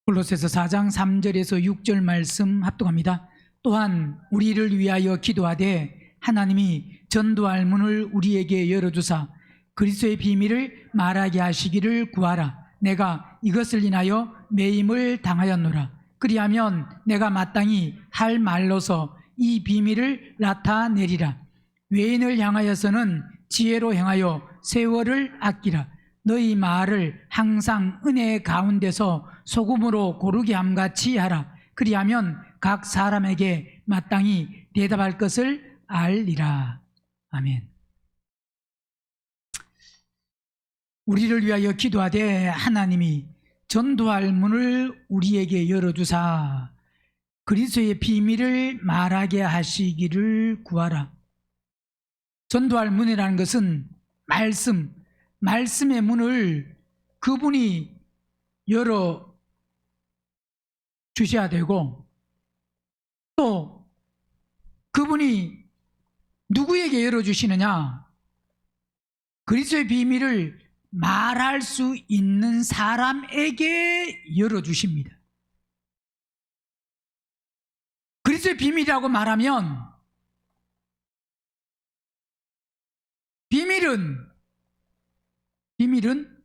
골로새서 4장 3절에서 6절 말씀 합독합니다. 또한 우리를 위하여 기도하되 하나님이 전도할 문을 우리에게 열어주사 그리스도의 비밀을 말하게 하시기를 구하라. 내가 이것을 인하여 매임을 당하였노라. 그리하면 내가 마땅히 할 말로서 이 비밀을 나타내리라. 외인을 향하여서는 지혜로 행하여 세월을 아끼라. 너희 말을 항상 은혜 가운데서 소금으로 고르게 함같이 하라. 그리하면 각 사람에게 마땅히 대답할 것을 알리라. 아멘. 우리를 위하여 기도하되 하나님이 전도할 문을 우리에게 열어주사 그리스도의 비밀을 말하게 하시기를 구하라. 전도할 문이라는 것은 말씀의 문을 그분이 열어 주셔야 되고, 또 그분이 누구에게 열어주시느냐? 그리스도의 비밀을 말할 수 있는 사람에게 열어주십니다. 그리스도의 비밀이라고 말하면, 비밀은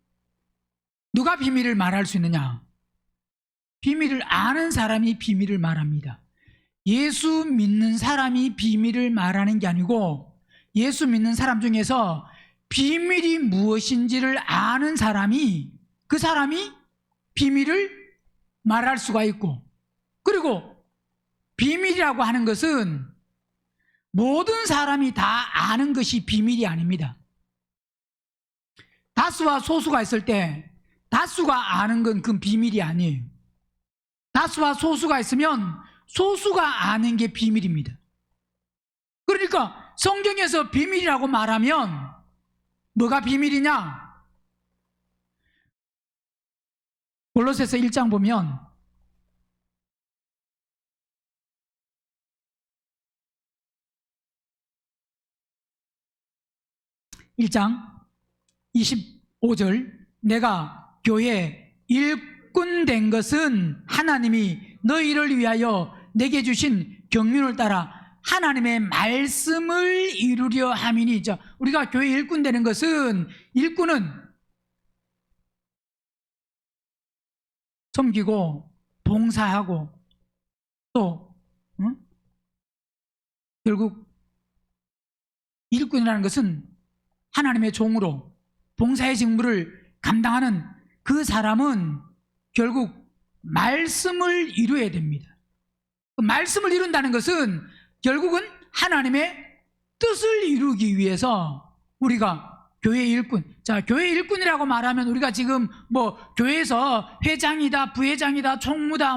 누가 비밀을 말할 수 있느냐? 비밀을 아는 사람이 비밀을 말합니다. 예수 믿는 사람이 비밀을 말하는 게 아니고, 예수 믿는 사람 중에서 비밀이 무엇인지를 아는 사람이, 그 사람이 비밀을 말할 수가 있고, 그리고 비밀이라고 하는 것은 모든 사람이 다 아는 것이 비밀이 아닙니다. 다수와 소수가 있을 때 다수가 아는 건 그건 비밀이 아니에요. 다수와 소수가 있으면 소수가 아는 게 비밀입니다. 그러니까 성경에서 비밀이라고 말하면 뭐가 비밀이냐? 골로새서 1장 보면 (1장) 25절 내가 교회 일꾼 된 것은 하나님이 너희를 위하여 내게 주신 경륜을 따라 하나님의 말씀을 이루려 함이니. 자, 우리가 교회 일꾼 되는 것은, 일꾼은 섬기고 봉사하고 또 결국 일꾼이라는 것은 하나님의 종으로 봉사의 직무를 감당하는 그 사람은 결국 말씀을 이루어야 됩니다. 그 말씀을 이룬다는 것은 결국은 하나님의 뜻을 이루기 위해서 우리가 교회 일꾼, 자, 교회 일꾼이라고 말하면 우리가 지금 교회에서 회장이다, 부회장이다, 총무다,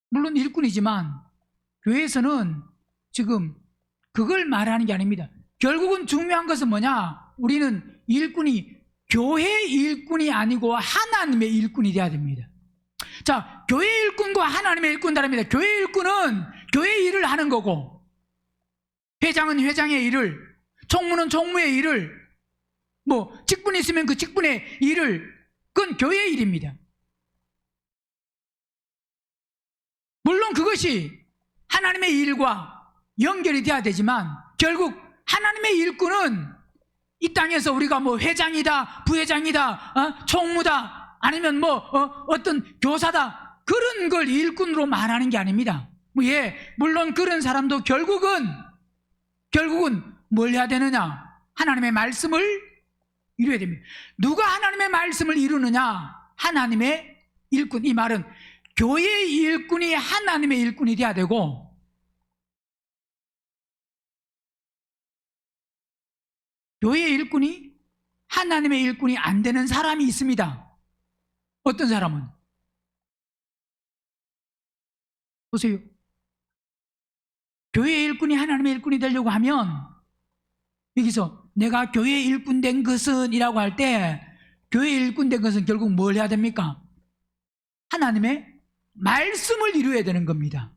물론 일꾼이지만 교회에서는 지금 그걸 말하는 게 아닙니다. 결국은 중요한 것은 뭐냐? 우리는 일꾼이 교회 일꾼이 아니고 하나님의 일꾼이 돼야 됩니다. 자, 교회 일꾼과 하나님의 일꾼 다릅니다. 교회 일꾼은 교회 일을 하는 거고, 회장은 회장의 일을, 총무는 총무의 일을, 직분이 있으면 그 직분의 일을, 그건 교회의 일입니다. 물론 그것이 하나님의 일과 연결이 돼야 되지만 결국 하나님의 일꾼은 이 땅에서 우리가 회장이다, 부회장이다, 총무다, 아니면 어떤 교사다, 그런 걸 일꾼으로 말하는 게 아닙니다. 물론 그런 사람도 결국은 뭘 해야 되느냐? 하나님의 말씀을 이루어야 됩니다. 누가 하나님의 말씀을 이루느냐? 하나님의 일꾼. 이 말은 교회의 일꾼이 하나님의 일꾼이 돼야 되고, 교회의 일꾼이 하나님의 일꾼이 안 되는 사람이 있습니다. 어떤 사람은? 보세요. 교회의 일꾼이 하나님의 일꾼이 되려고 하면, 여기서 내가 교회의 일꾼 된 것은 이라고 할 때, 교회의 일꾼 된 것은 결국 뭘 해야 됩니까? 하나님의 말씀을 이루어야 되는 겁니다.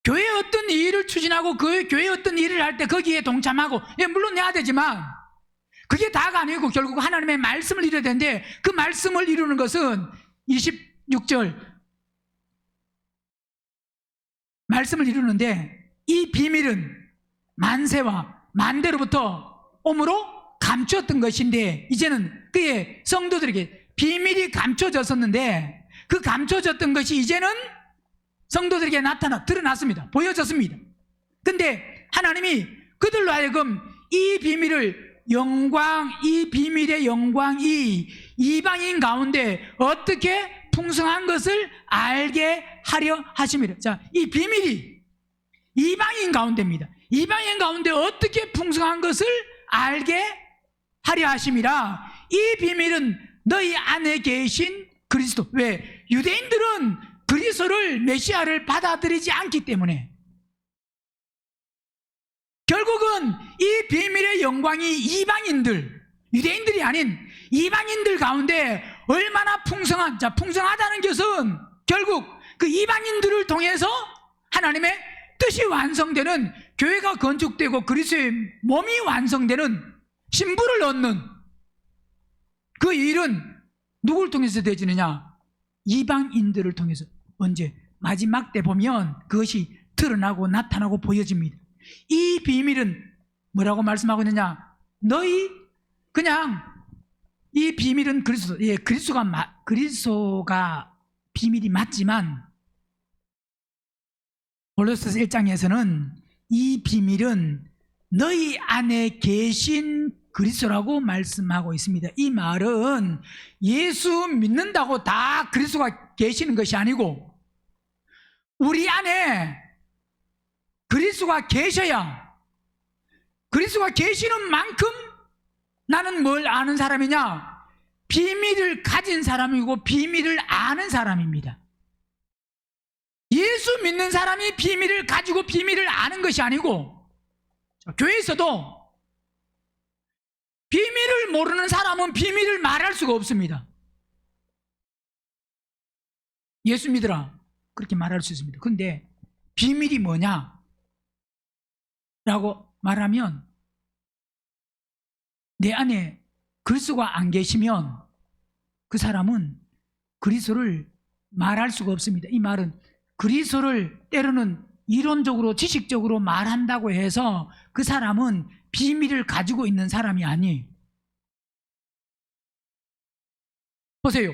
교회 어떤 일을 추진하고 그 교회 어떤 일을 할 때 거기에 동참하고, 물론 해야 되지만 그게 다가 아니고 결국 하나님의 말씀을 이루어야 되는데, 그 말씀을 이루는 것은 26절 말씀을 이루는데, 이 비밀은 만세와 만대로부터 오므로 감추었던 것인데 이제는 그의 성도들에게 비밀이 감춰졌었는데, 그 감춰졌던 것이 이제는 성도들에게 드러났습니다. 보여졌습니다. 근데 하나님이 그들로 하여금 이 비밀을 이 비밀의 영광이 이방인 가운데 어떻게 풍성한 것을 알게 하려 하심이라. 자, 이 비밀이 이방인 가운데입니다. 이방인 가운데 어떻게 풍성한 것을 알게 하려 하심이라. 이 비밀은 너희 안에 계신 그리스도. 왜? 유대인들은 그리스도를, 메시아를 받아들이지 않기 때문에. 결국은 이 비밀의 영광이 이방인들, 유대인들이 아닌 이방인들 가운데 얼마나 풍성하다는 것은 결국 그 이방인들을 통해서 하나님의 뜻이 완성되는, 교회가 건축되고 그리스도의 몸이 완성되는, 신부를 얻는 그 일은 누굴 통해서 되지느냐? 이방인들을 통해서. 언제? 마지막 때 보면 그것이 드러나고 나타나고 보여집니다. 이 비밀은 뭐라고 말씀하고 있느냐? 이 비밀은 그리스도. 예, 그리스도가 비밀이 맞지만 골로새서 1장에서는 이 비밀은 너희 안에 계신 그리스도라고 말씀하고 있습니다. 이 말은 예수 믿는다고 다 그리스도가 계시는 것이 아니고, 우리 안에 그리스도가 계셔야, 그리스도가 계시는 만큼 나는 뭘 아는 사람이냐? 비밀을 가진 사람이고 비밀을 아는 사람입니다. 예수 믿는 사람이 비밀을 가지고 비밀을 아는 것이 아니고, 교회에서도 비밀을 모르는 사람은 비밀을 말할 수가 없습니다. 예수 믿으라, 그렇게 말할 수 있습니다. 그런데 비밀이 뭐냐? 라고 말하면, 내 안에 그리스도가 안 계시면 그 사람은 그리스도를 말할 수가 없습니다. 이 말은 그리스도를 때로는 이론적으로, 지식적으로 말한다고 해서 그 사람은 비밀을 가지고 있는 사람이 아니에요. 보세요.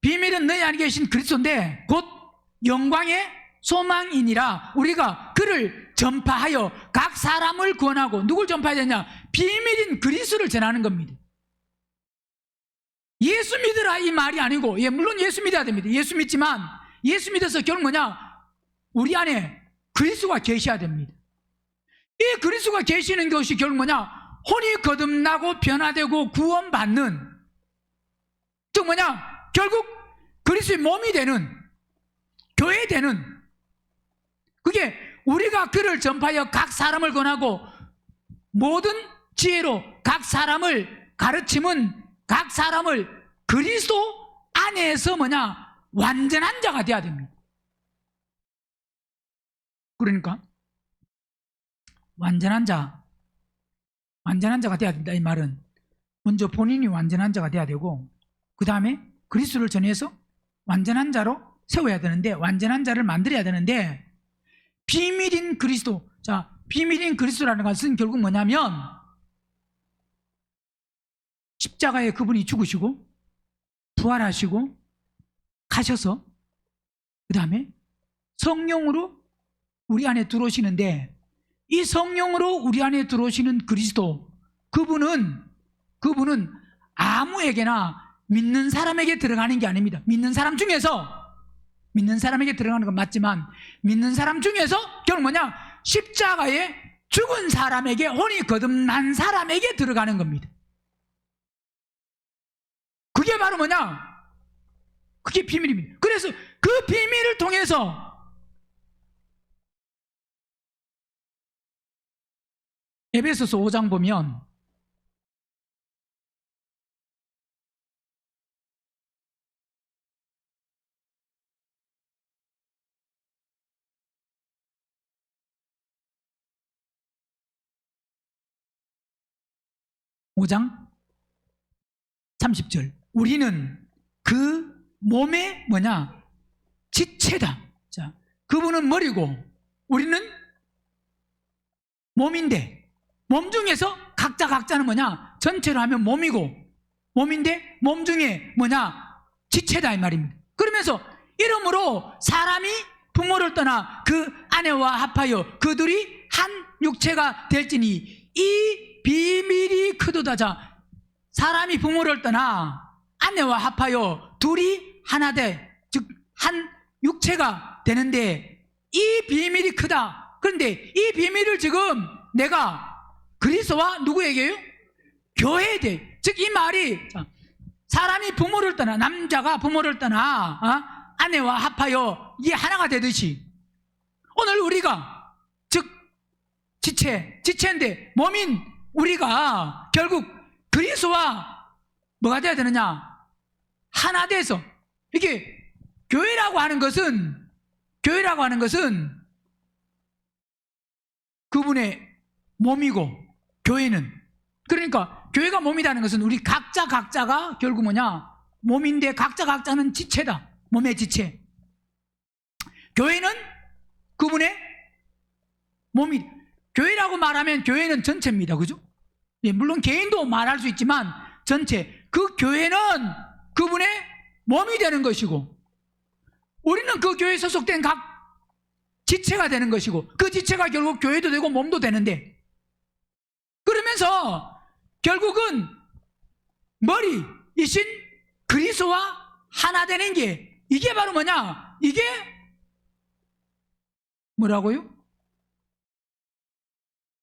비밀은 너희 안에 계신 그리스도인데 곧 영광의 소망이니라. 우리가 그를 전파하여 각 사람을 구원하고. 누굴 전파해야 되냐? 비밀인 그리스도를 전하는 겁니다. 예수 믿으라 이 말이 아니고, 물론 예수 믿어야 됩니다. 예수 믿지만, 예수 믿어서 결국 뭐냐? 우리 안에 그리스도가 계셔야 됩니다. 이 그리스도가 계시는 것이 결국 뭐냐? 혼이 거듭나고 변화되고 구원받는, 즉 뭐냐? 결국 그리스도의 몸이 되는, 교회 되는, 그게 우리가 그를 전파하여 각 사람을 권하고 모든 지혜로 각 사람을 가르침은 각 사람을 그리스도 안에서 뭐냐? 완전한 자가 되어야 됩니다. 그러니까 완전한 자가 되어야 된다. 이 말은 먼저 본인이 완전한 자가 되어야 되고, 그 다음에 그리스도를 전해서 완전한 자로 세워야 되는데, 완전한 자를 만들어야 되는데, 비밀인 그리스도. 자, 비밀인 그리스도라는 것은 결국 뭐냐면, 십자가에 그분이 죽으시고 부활하시고 가셔서 그 다음에 성령으로 우리 안에 들어오시는데, 이 성령으로 우리 안에 들어오시는 그리스도, 그분은 아무에게나 믿는 사람에게 들어가는 게 아닙니다. 믿는 사람에게 들어가는 건 맞지만, 믿는 사람 중에서 결국 뭐냐? 십자가에 죽은 사람에게, 혼이 거듭난 사람에게 들어가는 겁니다. 그게 바로 뭐냐? 그게 비밀입니다. 그래서 그 비밀을 통해서 에베소서 5장 보면 (5장) 30절, 우리는 그 몸의 뭐냐? 지체다. 자, 그분은 머리고 우리는 몸인데, 몸 중에서 각자는 뭐냐? 전체로 하면 몸이고, 몸인데 몸 중에 뭐냐? 지체다 이 말입니다. 그러면서 이러므로 사람이 부모를 떠나 그 아내와 합하여 그들이 한 육체가 될지니 이 비밀이 크도다. 자, 사람이 부모를 떠나 아내와 합하여 둘이 하나 돼, 즉 한 육체가 되는데 이 비밀이 크다. 그런데 이 비밀을 지금 내가 그리스도와 누구에게요? 교회에 돼. 즉 이 말이, 사람이 부모를 떠나, 남자가 부모를 떠나 아내와 합하여 이게 하나가 되듯이 오늘 우리가, 즉 지체인데 몸인 우리가 결국 그리스도와 뭐가 돼야 되느냐? 하나 돼서. 이게 교회라고 하는 것은 그분의 몸이고, 교회는, 그러니까 교회가 몸이라는 것은 우리 각자가 결국 뭐냐? 몸인데 각자는 지체다. 몸의 지체. 교회는 그분의 몸이, 교회라고 말하면 교회는 전체입니다. 그죠? 예, 물론 개인도 말할 수 있지만 전체. 그 교회는 그분의 몸이 되는 것이고, 우리는 그 교회에 소속된 각 지체가 되는 것이고, 그 지체가 결국 교회도 되고 몸도 되는데, 그러면서 결국은 머리이신 그리스도와 하나 되는 게, 이게 바로 뭐냐? 이게 뭐라고요?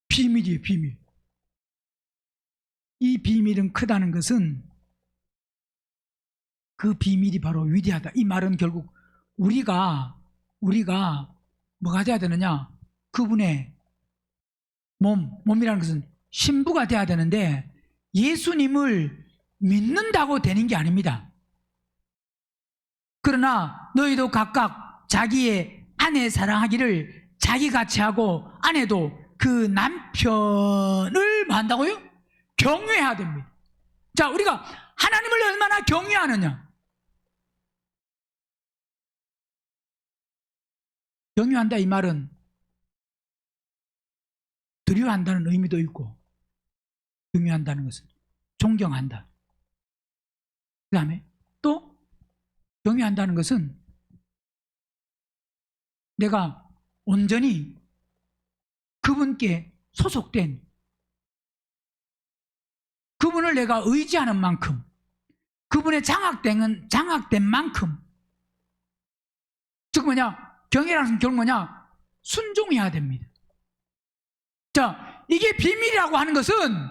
비밀이에요, 비밀. 이 비밀은 크다는 것은, 그 비밀이 바로 위대하다. 이 말은 결국 우리가 뭐가 돼야 되느냐? 그분의 몸이라는 것은 신부가 돼야 되는데, 예수님을 믿는다고 되는 게 아닙니다. 그러나 너희도 각각 자기의 아내 사랑하기를 자기같이 하고, 아내도 그 남편을 뭐 한다고요? 경외해야 됩니다. 자, 우리가 하나님을 얼마나 경외하느냐? 경외한다 이 말은 두려워한다는 의미도 있고, 경외한다는 것은 존경한다. 그 다음에 또 경외한다는 것은 내가 온전히 그분께 소속된, 그분을 내가 의지하는 만큼, 그분의 장악된 만큼, 즉 뭐냐? 경외라는 것은 결국 뭐냐? 순종해야 됩니다. 자, 이게 비밀이라고 하는 것은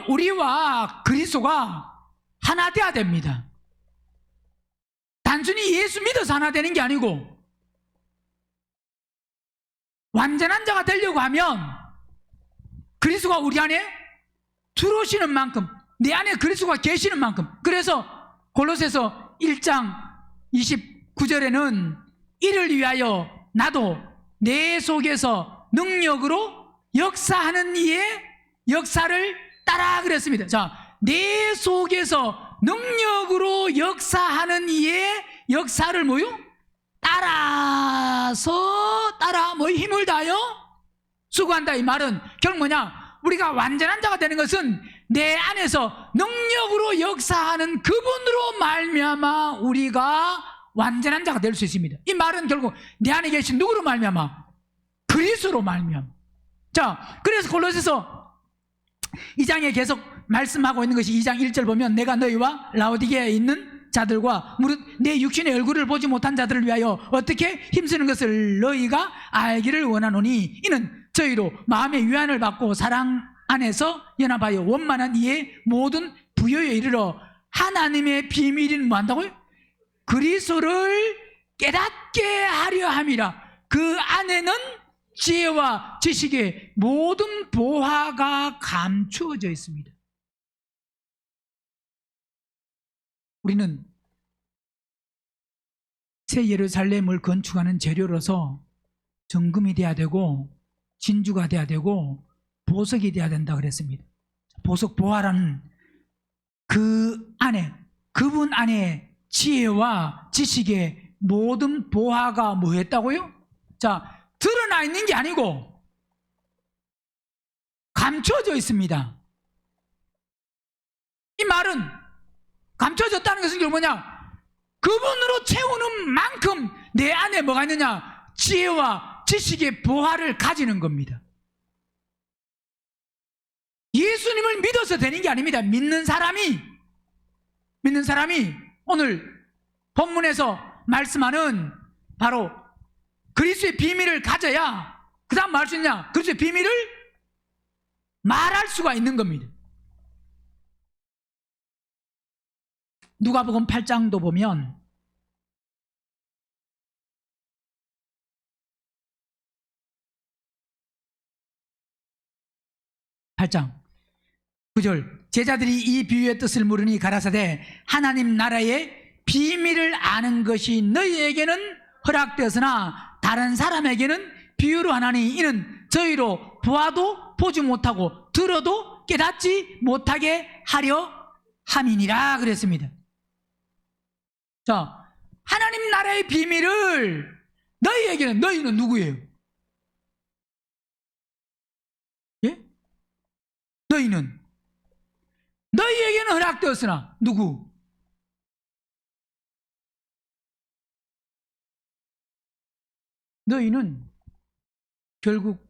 우리와 그리스도가 하나 돼야 됩니다. 단순히 예수 믿어서 하나 되는 게 아니고, 완전한 자가 되려고 하면 그리스도가 우리 안에 들어오시는 만큼, 내 안에 그리스도가 계시는 만큼. 그래서 골로새서 1장 29절에는 이를 위하여 나도 내 속에서 능력으로 역사하는 이의 역사를 따라 그랬습니다. 자, 내 속에서 능력으로 역사하는 이의 역사를 뭐요? 따라 힘을 다하여 수고한다. 이 말은 결국 뭐냐? 우리가 완전한 자가 되는 것은 내 안에서 능력으로 역사하는 그분으로 말미암아 우리가 완전한 자가 될 수 있습니다. 이 말은 결국 내 안에 계신 누구로 말미암아? 그리스도로 말미암아. 자, 그래서 골로새서 2장에 계속 말씀하고 있는 것이 2장 1절 보면, 내가 너희와 라오디게아에 있는 자들과 무릇 내 육신의 얼굴을 보지 못한 자들을 위하여 어떻게 힘쓰는 것을 너희가 알기를 원하노니, 이는 저희로 마음의 위안을 받고 사랑 안에서 연합하여 원만한 이의 모든 부요에 이르러 하나님의 비밀인 뭐 한다고요? 그리스도를 깨닫게 하려 함이라. 그 안에는 지혜와 지식의 모든 보화가 감추어져 있습니다. 우리는 새 예루살렘을 건축하는 재료로서 정금이 돼야 되고, 진주가 돼야 되고, 보석이 돼야 된다 그랬습니다. 보석, 보화라는 안에, 그분 안에 지혜와 지식의 모든 보화가 뭐였다고요? 자, 드러나 있는 게 아니고 감춰져 있습니다. 이 말은 감춰졌다는 것은 결국 뭐냐? 그분으로 채우는 만큼 내 안에 뭐가 있느냐? 지혜와 지식의 보화를 가지는 겁니다. 예수님을 믿어서 되는 게 아닙니다. 믿는 사람이 오늘 본문에서 말씀하는 바로 그리스도의 비밀을 가져야 그 다음 뭐 할 수 있냐? 그리스도의 비밀을 말할 수가 있는 겁니다. 누가복음 8장도 보면 제자들이 이 비유의 뜻을 물으니 가라사대 하나님 나라의 비밀을 아는 것이 너희에게는 허락되었으나 다른 사람에게는 비유로 하나니 이는 저희로 보아도 보지 못하고 들어도 깨닫지 못하게 하려 함이니라 그랬습니다. 자, 하나님 나라의 비밀을 너희에게는, 너희는 누구예요? 예? 너희에게는 허락되었으나 누구? 너희는 결국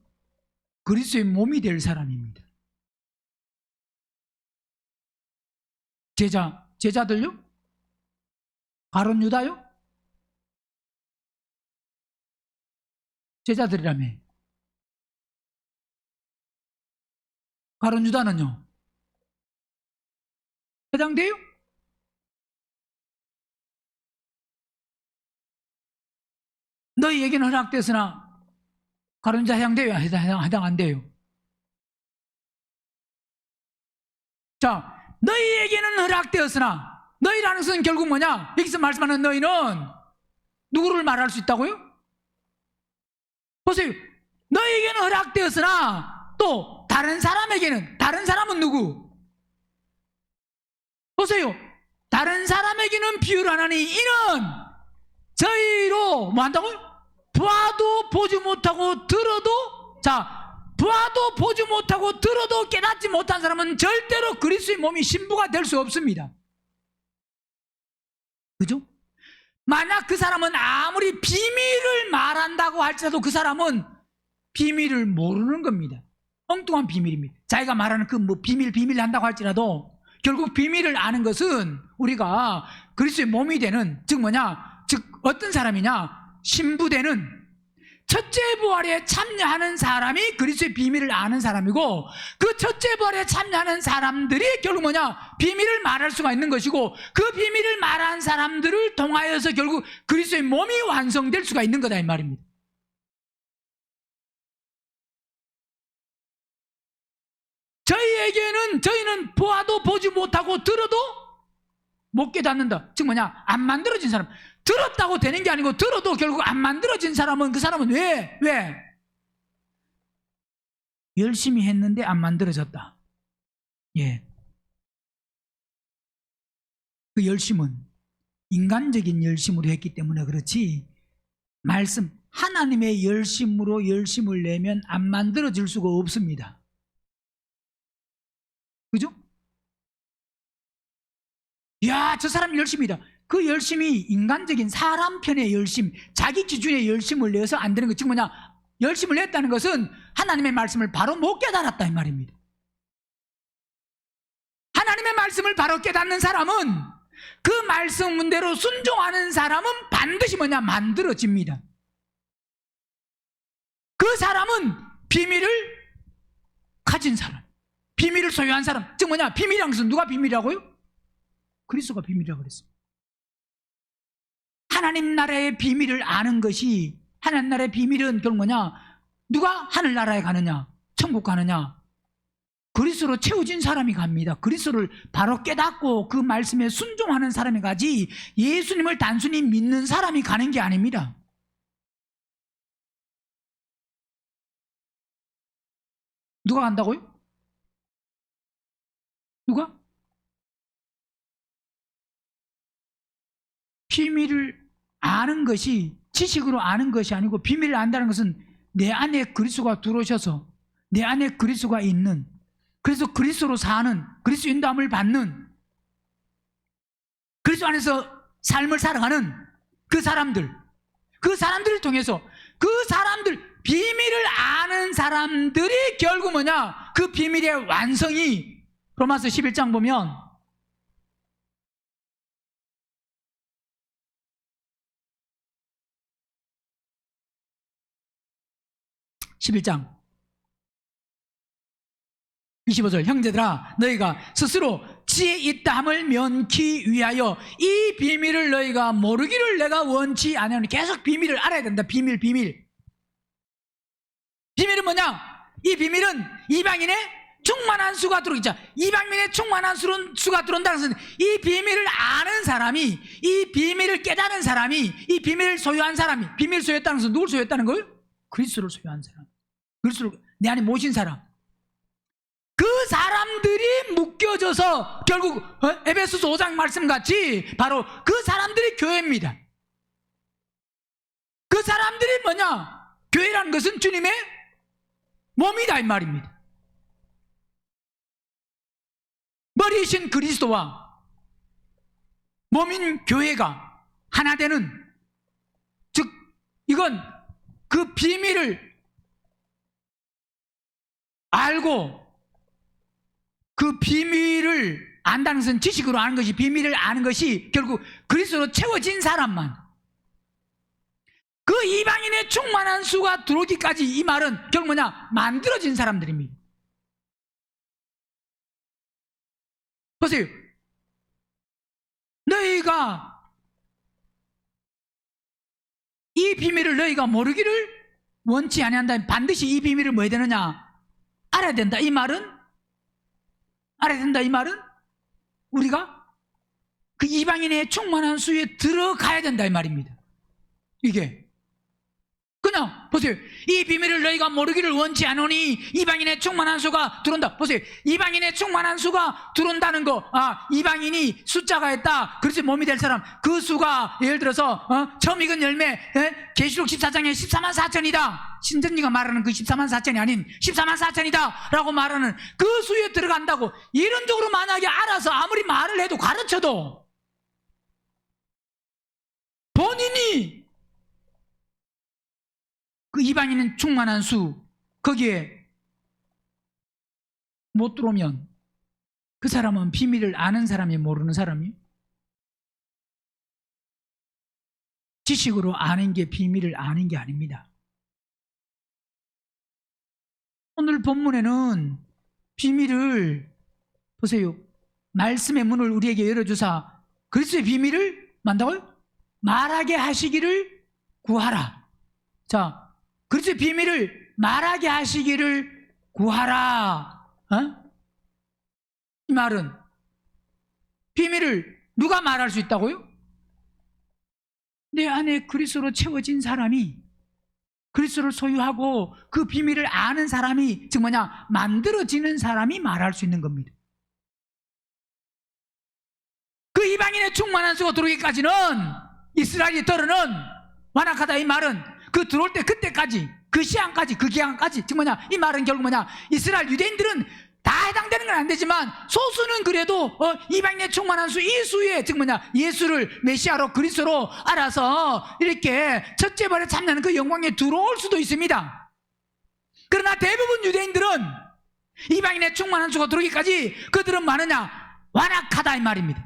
그리스도의 몸이 될 사람입니다. 제자들요? 가룟 유다요? 제자들이라며. 가룟 유다는요? 해당돼요? 너희에게는 허락되었으나 가룟 유다 해당돼요? 해당 안 돼요? 자, 너희에게는 허락되었으나 너희라는 것은 결국 뭐냐? 여기서 말씀하는 너희는 누구를 말할 수 있다고요? 보세요. 너희에게는 허락되었으나 또 다른 사람에게는, 다른 사람은 누구? 보세요. 다른 사람에게는 비유를 하나니 이는 저희로 뭐 한다고요? 보아도 보지 못하고 들어도, 자, 보아도 보지 못하고 들어도 깨닫지 못한 사람은 절대로 그리스도의 몸이 신부가 될 수 없습니다. 그죠? 만약 그 사람은 아무리 비밀을 말한다고 할지라도 그 사람은 비밀을 모르는 겁니다. 엉뚱한 비밀입니다. 자기가 말하는 그 뭐 비밀 한다고 할지라도 결국 비밀을 아는 것은 우리가 그리스도의 몸이 되는, 즉 뭐냐? 즉 어떤 사람이냐? 신부되는 첫째 부활에 참여하는 사람이 그리스도의 비밀을 아는 사람이고, 그 첫째 부활에 참여하는 사람들이 결국 뭐냐? 비밀을 말할 수가 있는 것이고, 그 비밀을 말한 사람들을 통하여서 결국 그리스도의 몸이 완성될 수가 있는 거다 이 말입니다. 저희는 보아도 보지 못하고 들어도 못 깨닫는다. 즉 뭐냐? 안 만들어진 사람. 들었다고 되는 게 아니고 들어도 결국 안 만들어진 사람은, 그 사람은 왜? 열심히 했는데 안 만들어졌다. 예. 그 열심은 인간적인 열심으로 했기 때문에 그렇지, 말씀 하나님의 열심으로 열심을 내면 안 만들어질 수가 없습니다. 그죠? 야, 저 사람 열심이다. 그 열심이 인간적인 사람 편의 열심, 자기 기준의 열심을 내서 안 되는 것. 즉 뭐냐? 열심을 냈다는 것은 하나님의 말씀을 바로 못 깨달았다 이 말입니다. 하나님의 말씀을 바로 깨닫는 사람은, 그 말씀대로 순종하는 사람은 반드시 뭐냐? 만들어집니다. 그 사람은 비밀을 가진 사람, 비밀을 소유한 사람. 즉 뭐냐? 비밀이란 것은 누가 비밀이라고요? 그리스도가 비밀이라고 그랬습니다. 하나님 나라의 비밀을 아는 것이, 하나님 나라의 비밀은 결국 뭐냐? 누가 하늘나라에 가느냐? 천국 가느냐? 그리스도로 채워진 사람이 갑니다. 그리스도를 바로 깨닫고 그 말씀에 순종하는 사람이 가지, 예수님을 단순히 믿는 사람이 가는 게 아닙니다. 누가 간다고요? 누가? 비밀을 아는 것이 지식으로 아는 것이 아니고, 비밀을 안다는 것은 내 안에 그리스도가 들어오셔서 내 안에 그리스도가 있는, 그래서 그리스도로 사는, 그리스도 인도함을 받는, 그리스도 안에서 삶을 살아가는 그 사람들을 통해서 그 사람들, 비밀을 아는 사람들이 결국 뭐냐? 그 비밀의 완성이 로마서 11장 보면 11장 25절, 형제들아 너희가 스스로 지혜 있다함을 면키 위하여 이 비밀을 너희가 모르기를 내가 원치 아니하노니. 계속 비밀을 알아야 된다. 비밀은 뭐냐? 이 비밀은 이방인의 충만한 수가 들어오겠죠. 이방인의 충만한 수가 들어온다는 것은 이 비밀을 아는 사람이, 이 비밀을 깨닫는 사람이, 이 비밀을 소유한 사람이, 비밀을 소유했다는 것은 누굴 소유했다는 거예요? 그리스도를 소유한 사람, 그리스도를 내 안에 모신 사람, 그 사람들이 묶여져서 결국 에베소서 5장 말씀같이 바로 그 사람들이 교회입니다. 그 사람들이 뭐냐? 교회라는 것은 주님의 몸이다 이 말입니다. 머리이신 그리스도와 몸인 교회가 하나 되는, 즉 이건 그 비밀을 알고, 그 비밀을 안다는 것은 지식으로 아는 것이, 비밀을 아는 것이 결국 그리스도로 채워진 사람만, 그 이방인의 충만한 수가 들어오기까지, 이 말은 결국 뭐냐? 만들어진 사람들입니다. 보세요. 너희가 이 비밀을 너희가 모르기를 원치 아니한다면 반드시 이 비밀을 뭐 해야 되느냐? 알아야 된다. 이 말은 알아야 된다. 이 말은 우리가 그 이방인의 충만한 수에 들어가야 된다 이 말입니다. 이게 그냥 보세요. 이 비밀을 너희가 모르기를 원치 않으니 이방인의 충만한 수가 들어온다. 보세요. 이방인의 충만한 수가 들어온다는 거, 이방인이 숫자가 있다. 그래서 몸이 될 사람, 그 수가 예를 들어서 처음 익은 열매, 계시록 14장에 14만 4천이다. 신전지가 말하는 그 14만 4천이 아닌 14만 4천이다 라고 말하는 그 수에 들어간다고 이론적으로 만약에 알아서 아무리 말을 해도 가르쳐도 본인이 그 이방인은 충만한 수 거기에 못 들어오면 그 사람은 비밀을 아는 사람이 모르는 사람이, 지식으로 아는 게 비밀을 아는 게 아닙니다. 오늘 본문에는 비밀을 보세요. 말씀의 문을 우리에게 열어주사 그리스도의 비밀을 만다고요? 말하게 하시기를 구하라. 자, 그리스도의 비밀을 말하게 하시기를 구하라. 이 말은 비밀을 누가 말할 수 있다고요? 내 안에 그리스도로 채워진 사람이, 그리스도를 소유하고 그 비밀을 아는 사람이, 즉 뭐냐? 만들어지는 사람이 말할 수 있는 겁니다. 그 이방인의 충만한 수가 들어오기까지는 이스라엘이 들어는 완악하다. 이 말은 그 들어올 때 그때까지, 그 시간까지, 그 기간까지, 즉 뭐냐? 이 말은 결국 뭐냐? 이스라엘 유대인들은 다 해당되는 건 안 되지만 소수는 그래도 이방인의 충만한 수, 이 수에 즉 뭐냐? 예수를 메시아로 그리스도로 알아서 이렇게 첫째 벌에 참나는 그 영광에 들어올 수도 있습니다. 그러나 대부분 유대인들은 이방인의 충만한 수가 들어오기까지 그들은 뭐하느냐? 완악하다 이 말입니다.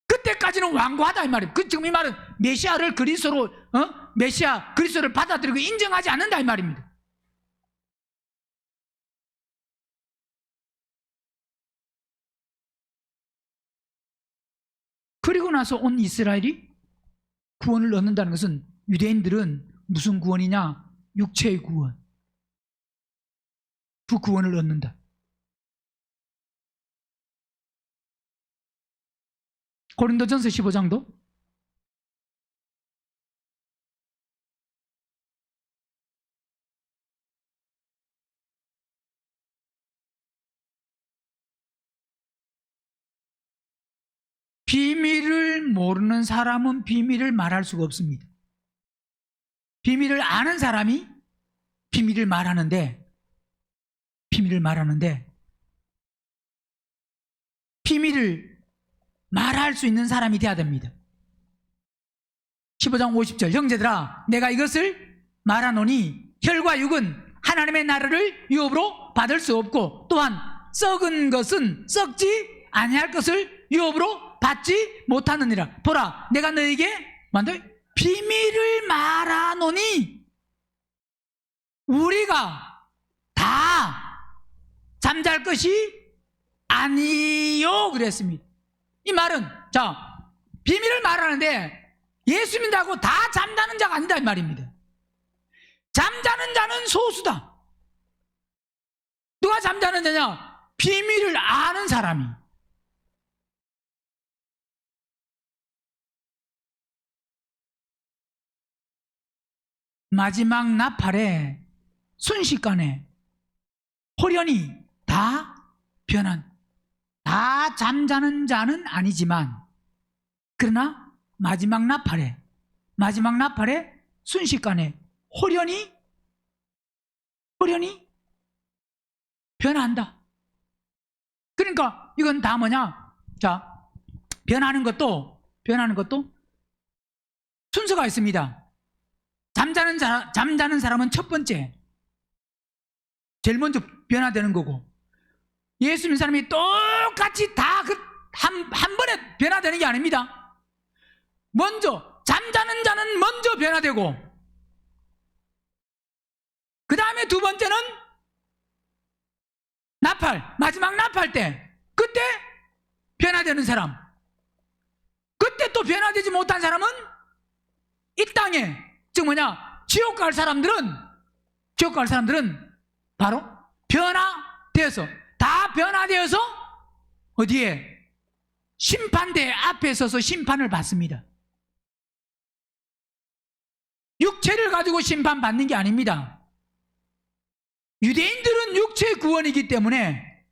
그때까지는 완고하다 이 말이에요. 지금 이 말은 메시아를 그리스도로, 메시아 그리스도를 받아들이고 인정하지 않는다 이 말입니다. 그리고 나서 온 이스라엘이 구원을 얻는다는 것은, 유대인들은 무슨 구원이냐? 육체의 구원, 그 구원을 얻는다. 고린도전서 15장도 비밀을 모르는 사람은 비밀을 말할 수가 없습니다. 비밀을 아는 사람이 비밀을 말하는데 비밀을 말할 수 있는 사람이 돼야 됩니다. 15장 50절 형제들아 내가 이것을 말하노니 혈과 육은 하나님의 나라를 유업으로 받을 수 없고 또한 썩은 것은 썩지 아니할 것을 유업으로 받지 못하느니라. 보라 내가 너에게 비밀을 말하노니 우리가 다 잠잘 것이 아니요 그랬습니다. 이 말은 비밀을 말하는데 예수 믿는다고 다 잠자는 자가 아니다 이 말입니다. 잠자는 자는 소수다. 누가 잠자는 자냐? 비밀을 아는 사람이. 마지막 나팔에 순식간에 호련히 다 변한, 다 잠자는 자는 아니지만 그러나 마지막 나팔에 순식간에 호련히 변한다. 그러니까 이건 다 뭐냐? 변하는 것도 순서가 있습니다. 잠자는 사람은 첫 번째, 제일 먼저 변화되는 거고, 예수 믿는 사람이 똑같이 다 한 번에 변화되는 게 아닙니다. 먼저 잠자는 자는 먼저 변화되고, 그 다음에 두 번째는 마지막 나팔 때, 그때 변화되는 사람, 그때 또 변화되지 못한 사람은 이 땅에, 즉 지옥 갈 사람들은 바로 다 변화되어서 어디에? 심판대 앞에 서서 심판을 받습니다. 육체를 가지고 심판받는 게 아닙니다. 유대인들은 육체의 구원이기 때문에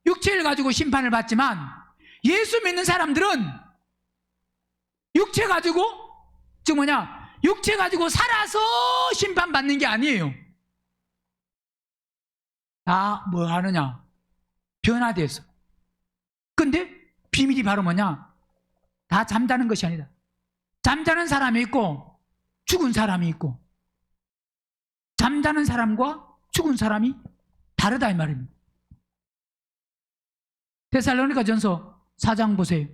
육체를 가지고 심판을 받지만, 예수 믿는 사람들은 육체 가지고 살아서 심판받는 게 아니에요. 다 뭐 하느냐? 변화돼서. 근데 비밀이 바로 다 잠자는 것이 아니다. 잠자는 사람이 있고 죽은 사람이 있고, 잠자는 사람과 죽은 사람이 다르다 이 말입니다. 데살로니가 전서 4장 보세요.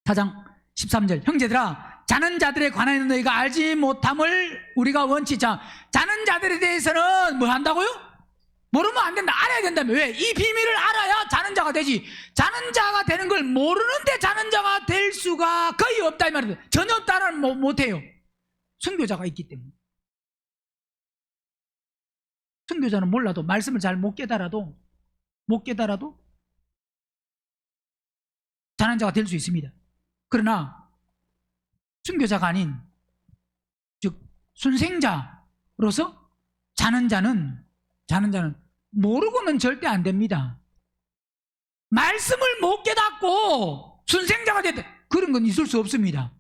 4장 13절 형제들아 자는 자들에 관하여 너희가 알지 못함을 우리가 원치. 자는 자들에 대해서는 뭐 한다고요? 모르면 안 된다. 알아야 된다며. 왜? 이 비밀을 알아야 자는 자가 되지. 자는 자가 되는 걸 모르는데 자는 자가 될 수가 거의 없다 이 말입니다. 전혀 없다는 못해요. 선교자가 있기 때문에. 선교자는 몰라도, 말씀을 잘 못 깨달아도 자는 자가 될 수 있습니다. 그러나 순교자가 아닌, 즉 순생자로서 자는 자는 모르고는 절대 안 됩니다. 말씀을 못 깨닫고 순생자가 됐다, 그런 건 있을 수 없습니다.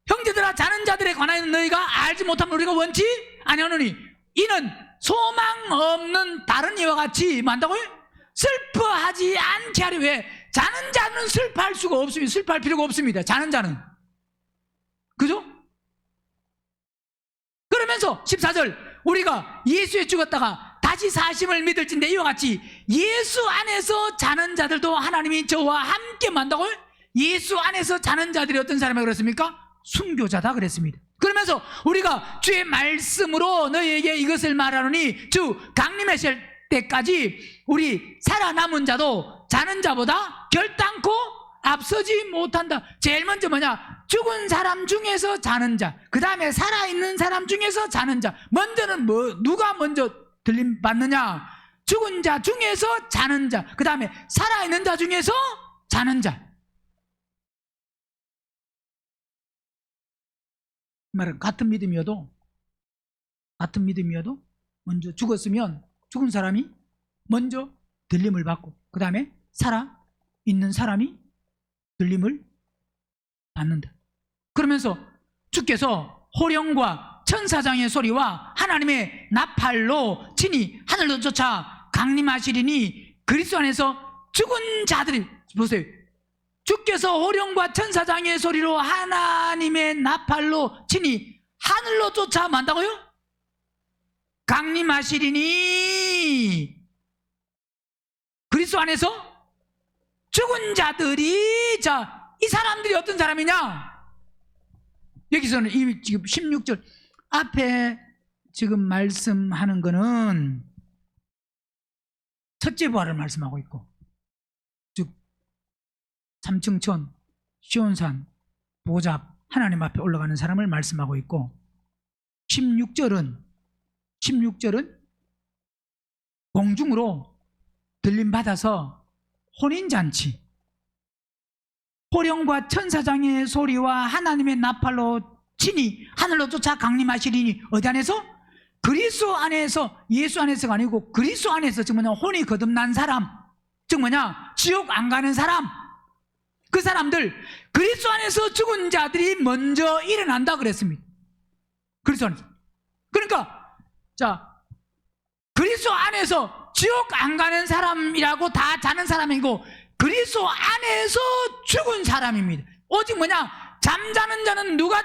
형제들아 자는 자들에 관하여 너희가 알지 못함을 우리가 원치 아니하노니 이는 소망 없는 다른 이와 같이 만다고요? 슬퍼하지 않게 하려. 왜? 자는 자는 슬퍼할 수가 없습니다. 슬퍼할 필요가 없습니다. 자는 자는. 그죠? 그러면서 14절 우리가 예수에 죽었다가 다시 사심을 믿을진데 이와 같이 예수 안에서 자는 자들도 하나님이 저와 함께 만다고요? 예수 안에서 자는 자들이 어떤 사람이라고 그랬습니까? 순교자다 그랬습니다. 그러면서 우리가 주의 말씀으로 너희에게 이것을 말하노니 주 강림하실 때까지 우리 살아남은 자도 자는 자보다 결단코 앞서지 못한다. 제일 먼저 죽은 사람 중에서 자는 자, 그 다음에 살아있는 사람 중에서 자는 자. 먼저는 누가 먼저 들림 받느냐? 죽은 자 중에서 자는 자, 그 다음에 살아있는 자 중에서 자는 자. 말은 같은 믿음이어도 먼저 죽었으면 죽은 사람이 먼저 들림을 받고 그 다음에 살아 있는 사람이 들림을 받는다. 그러면서 주께서 호령과 천사장의 소리와 하나님의 나팔로 친히 하늘로 쫓아 강림하시리니 그리스도 안에서 죽은 자들이, 보세요, 주께서 호령과 천사장의 소리로 하나님의 나팔로 친히 하늘로 쫓아 만다고요? 강림하시리니 그리스도 안에서 죽은 자들이, 자, 이 사람들이 어떤 사람이냐? 여기서는 이 지금 16절 앞에 지금 말씀하는 거는 첫째 부활을 말씀하고 있고, 즉 삼층천, 시온산, 보잡, 하나님 앞에 올라가는 사람을 말씀하고 있고, 16절은 공중으로 들림 받아서 혼인잔치, 호령과 천사장의 소리와 하나님의 나팔로 친히 하늘로 쫓아 강림하시리니, 어디 안에서? 그리스도 안에서, 예수 안에서가 아니고 그리스도 안에서, 즉 뭐냐, 혼이 거듭난 사람, 즉 뭐냐, 지옥 안 가는 사람, 그 사람들, 그리스도 안에서 죽은 자들이 먼저 일어난다 그랬습니다. 그리스도 안에서. 그러니까 자, 그리스도 안에서 지옥 안 가는 사람이라고 다 자는 사람이고, 그리스도 안에서 죽은 사람입니다. 오직 뭐냐, 잠자는 자는 누구만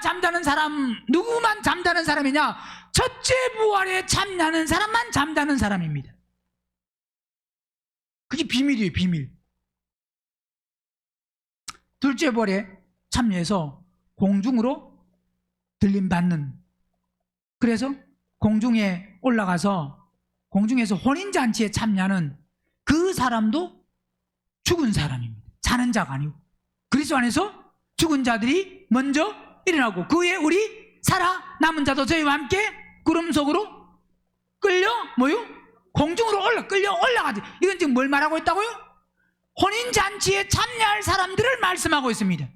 잠자는 사람이냐? 첫째 부활에 참여하는 사람만 잠자는 사람입니다. 그게 비밀이에요, 비밀. 둘째 부활에 참여해서 공중으로 들림받는, 그래서 공중에 올라가서 공중에서 혼인잔치에 참여하는 그 사람도 죽은 사람입니다. 자는 자가 아니고 그리스도 안에서 죽은 자들이 먼저 일어나고, 그 후에 우리 살아남은 자도 저희와 함께 구름 속으로 끌려 뭐요? 공중으로 끌려 올라가지. 이건 지금 뭘 말하고 있다고요? 혼인잔치에 참여할 사람들을 말씀하고 있습니다.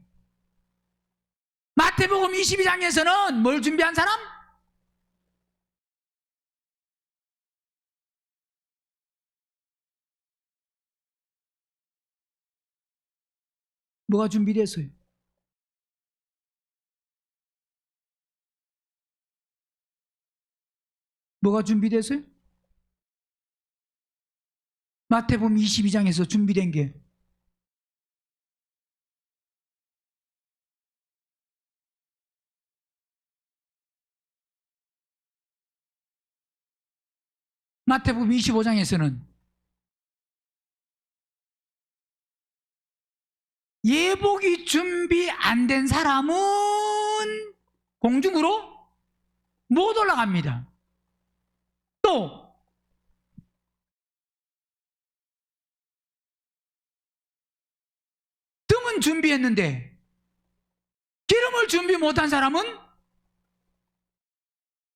마태복음 22장에서는 뭘 준비한 사람? 뭐가 준비됐어요? 뭐가 준비됐어요? 마태복음 22장에서 준비된 게 마태복음 25장에서는 예복이 준비 안 된 사람은 공중으로 못 올라갑니다. 또 등은 준비했는데 기름을 준비 못한 사람은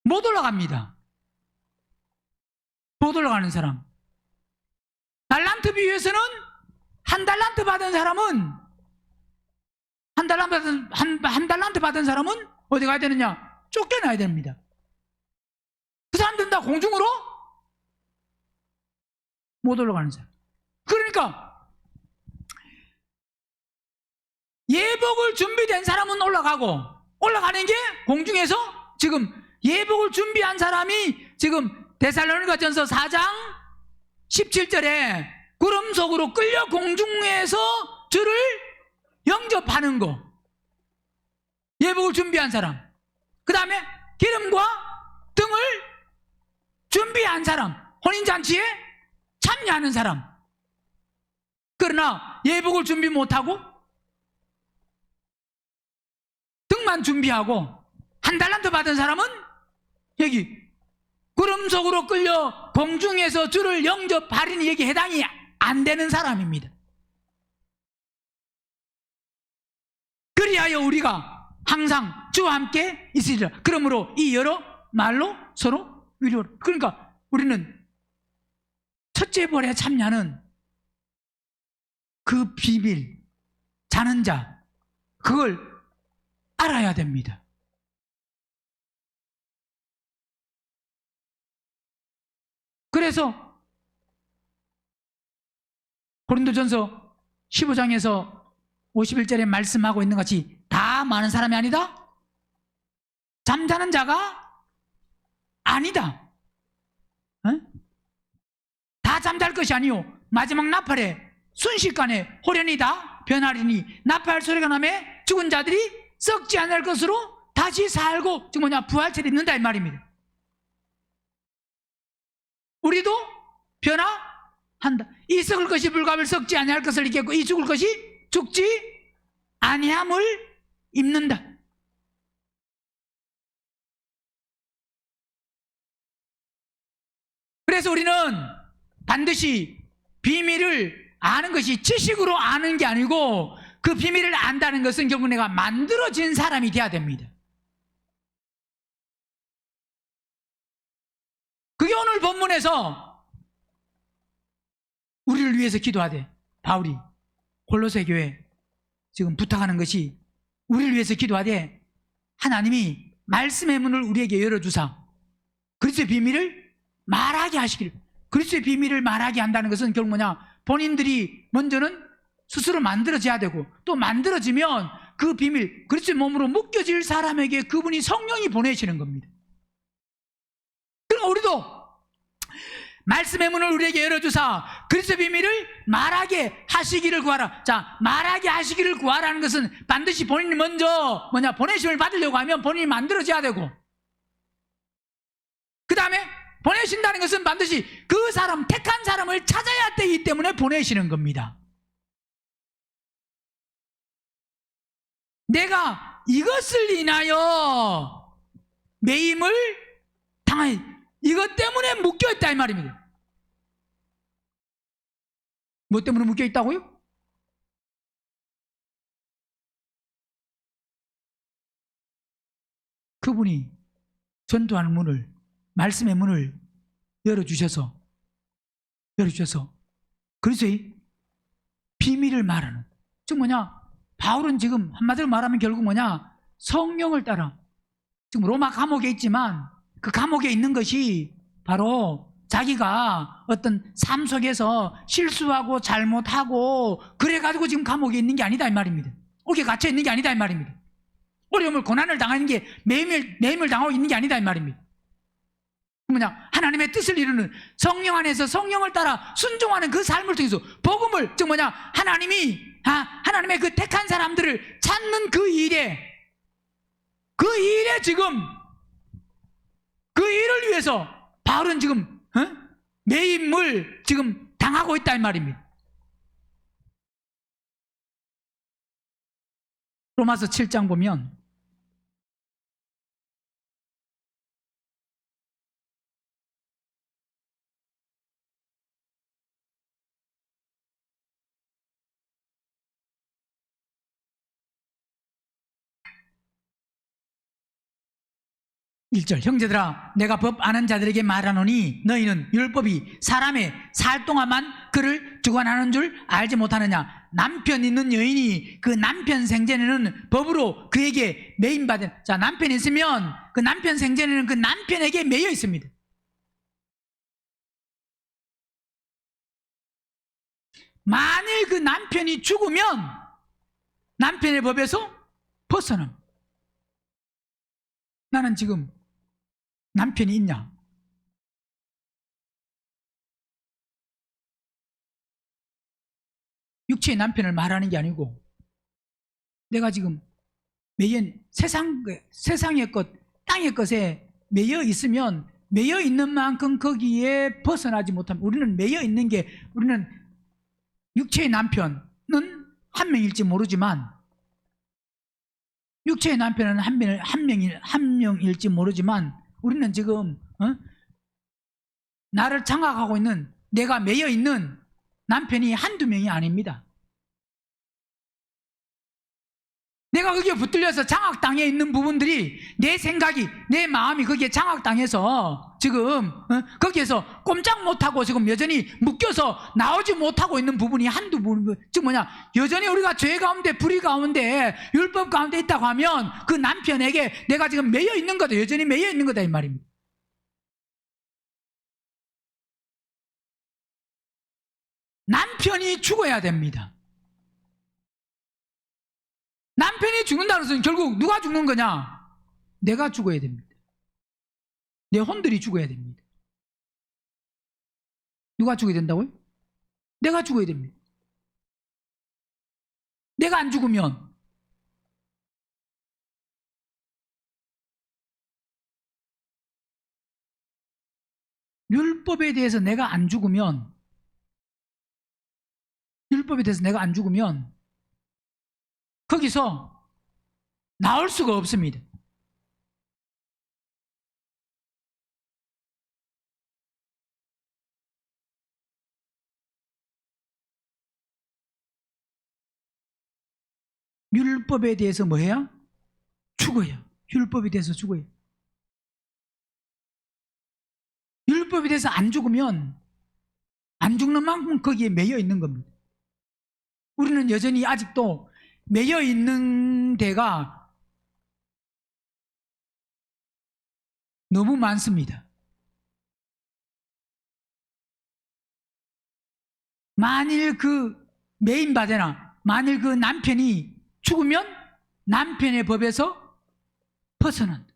못 올라갑니다. 못 올라가는 사람. 달란트 비유에서는 한 달란트 받은 사람은 한 달란트 받은 사람은 어디 가야 되느냐? 쫓겨나야 됩니다. 그 사람들은 다 공중으로 못 올라가는 사람. 그러니까 예복을 준비된 사람은 올라가는 게 공중에서, 지금 예복을 준비한 사람이 지금 데살로니가전서 4장 17절에 구름 속으로 끌려 공중에서 주를 영접하는 거, 예복을 준비한 사람. 그 다음에 기름과 등을 준비한 사람, 혼인잔치에 참여하는 사람. 그러나 예복을 준비 못하고 등만 준비하고 한 달란트 받은 사람은 여기 구름 속으로 끌려 공중에서 주를 영접하리니 여기 해당이 안 되는 사람입니다. 그리하여 우리가 항상 주와 함께 있으리라. 그러므로 이 여러 말로 서로 위로하라. 그러니까 우리는 첫째 부활에 참여하는 그 비밀, 자는 자, 그걸 알아야 됩니다. 그래서 고린도전서 15장에서 51절에 말씀하고 있는 것이 다 많은 사람이 아니다? 잠자는 자가 아니다. 다 잠잘 것이 아니요 마지막 나팔에 순식간에 호련이 다 변하리니 나팔 소리가 나매 죽은 자들이 썩지 않을 것으로 다시 살고 부활체를 입는다 이 말입니다. 우리도 변화한다. 이 썩을 것이 불가을 썩지 아니할 것을 입겠고 이 죽을 것이 죽지 아니함을 입는다. 그래서 우리는 반드시 비밀을 아는 것이 지식으로 아는 게 아니고 그 비밀을 안다는 것은 결국 내가 만들어진 사람이 돼야 됩니다. 그게 오늘 본문에서 우리를 위해서 기도하되 바울이 골로새 교회 지금 부탁하는 것이 우리를 위해서 기도하되 하나님이 말씀의 문을 우리에게 열어주사 그리스도의 비밀을 말하게 하시기를. 그리스도의 비밀을 말하게 한다는 것은 결국 본인들이 먼저는 스스로 만들어져야 되고 또 만들어지면 그 비밀 그리스도의 몸으로 묶여질 사람에게 그분이 성령이 보내시는 겁니다. 그러니까 우리도 말씀의 문을 우리에게 열어주사 그리스도의 비밀을 말하게 하시기를 구하라. 자, 말하게 하시기를 구하라는 것은 반드시 본인이 먼저 보내심을 받으려고 하면 본인이 만들어져야 되고 그 다음에 보내신다는 것은 반드시 그 사람, 택한 사람을 찾아야 되기 때문에 보내시는 겁니다. 내가 이것을 인하여 매임을 당하니 이것 때문에 묶여있다 이 말입니다. 뭐 때문에 묶여있다고요? 그분이 전도하는 문을 말씀의 문을 열어주셔서 그리스도의 비밀을 말하는 즉 바울은 지금 한마디로 말하면 결국 성령을 따라 지금 로마 감옥에 있지만 그 감옥에 있는 것이 바로 자기가 어떤 삶 속에서 실수하고 잘못하고 그래가지고 지금 감옥에 있는 게 아니다 이 말입니다. 옥에 갇혀 있는 게 아니다 이 말입니다. 어려움을 고난을 당하는 게 매임을 당하고 있는 게 아니다 이 말입니다. 하나님의 뜻을 이루는 성령 안에서 성령을 따라 순종하는 그 삶을 통해서 복음을 즉 하나님의 그 택한 사람들을 찾는 그 일에 지금 그 일을 위해서 바울은 지금 매임을 지금 당하고 있다 이 말입니다. 로마서 7장 보면 1절 형제들아 내가 법 아는 자들에게 말하노니 너희는 율법이 사람의 살 동안만 그를 주관하는 줄 알지 못하느냐. 남편 있는 여인이 그 남편 생전에는 법으로 그에게 매임받은 자 남편이 있으면 그 남편 생전에는 그 남편에게 매여 있습니다. 만일 그 남편이 죽으면 남편의 법에서 벗어남. 나는 지금 남편이 있냐? 육체의 남편을 말하는 게 아니고 내가 지금 세상의 것, 땅의 것에 매여 있으면 매여 있는 만큼 거기에 벗어나지 못하면 우리는 매여 있는 게 우리는 육체의 남편은 한 명일지 모르지만 육체의 남편은 한 명일지 모르지만 우리는 지금 나를 장악하고 있는 내가 매여 있는 남편이 한두 명이 아닙니다. 내가 거기에 붙들려서 장악당해 있는 부분들이 내 생각이 내 마음이 거기에 장악당해서 지금 거기에서 꼼짝 못하고 지금 여전히 묶여서 나오지 못하고 있는 부분이 한두 부분 즉 여전히 우리가 죄 가운데 불의 가운데 율법 가운데 있다고 하면 그 남편에게 내가 지금 매여 있는 거다. 여전히 매여 있는 거다 이 말입니다. 남편이 죽어야 됩니다. 남편이 죽는다는 것은 결국 누가 죽는 거냐? 내가 죽어야 됩니다. 내 혼들이 죽어야 됩니다. 누가 죽어야 된다고요? 내가 죽어야 됩니다. 내가 안 죽으면 율법에 대해서 내가 안 죽으면 거기서 나올 수가 없습니다. 율법에 대해서 뭐 해야? 죽어요. 율법에 대해서 죽어요. 율법에 대해서 안 죽으면 안 죽는 만큼 거기에 매여 있는 겁니다. 우리는 여전히 아직도 매여 있는 데가 너무 많습니다. 만일 그 매인바되나 만일 그 남편이 죽으면 남편의 법에서 벗어난다.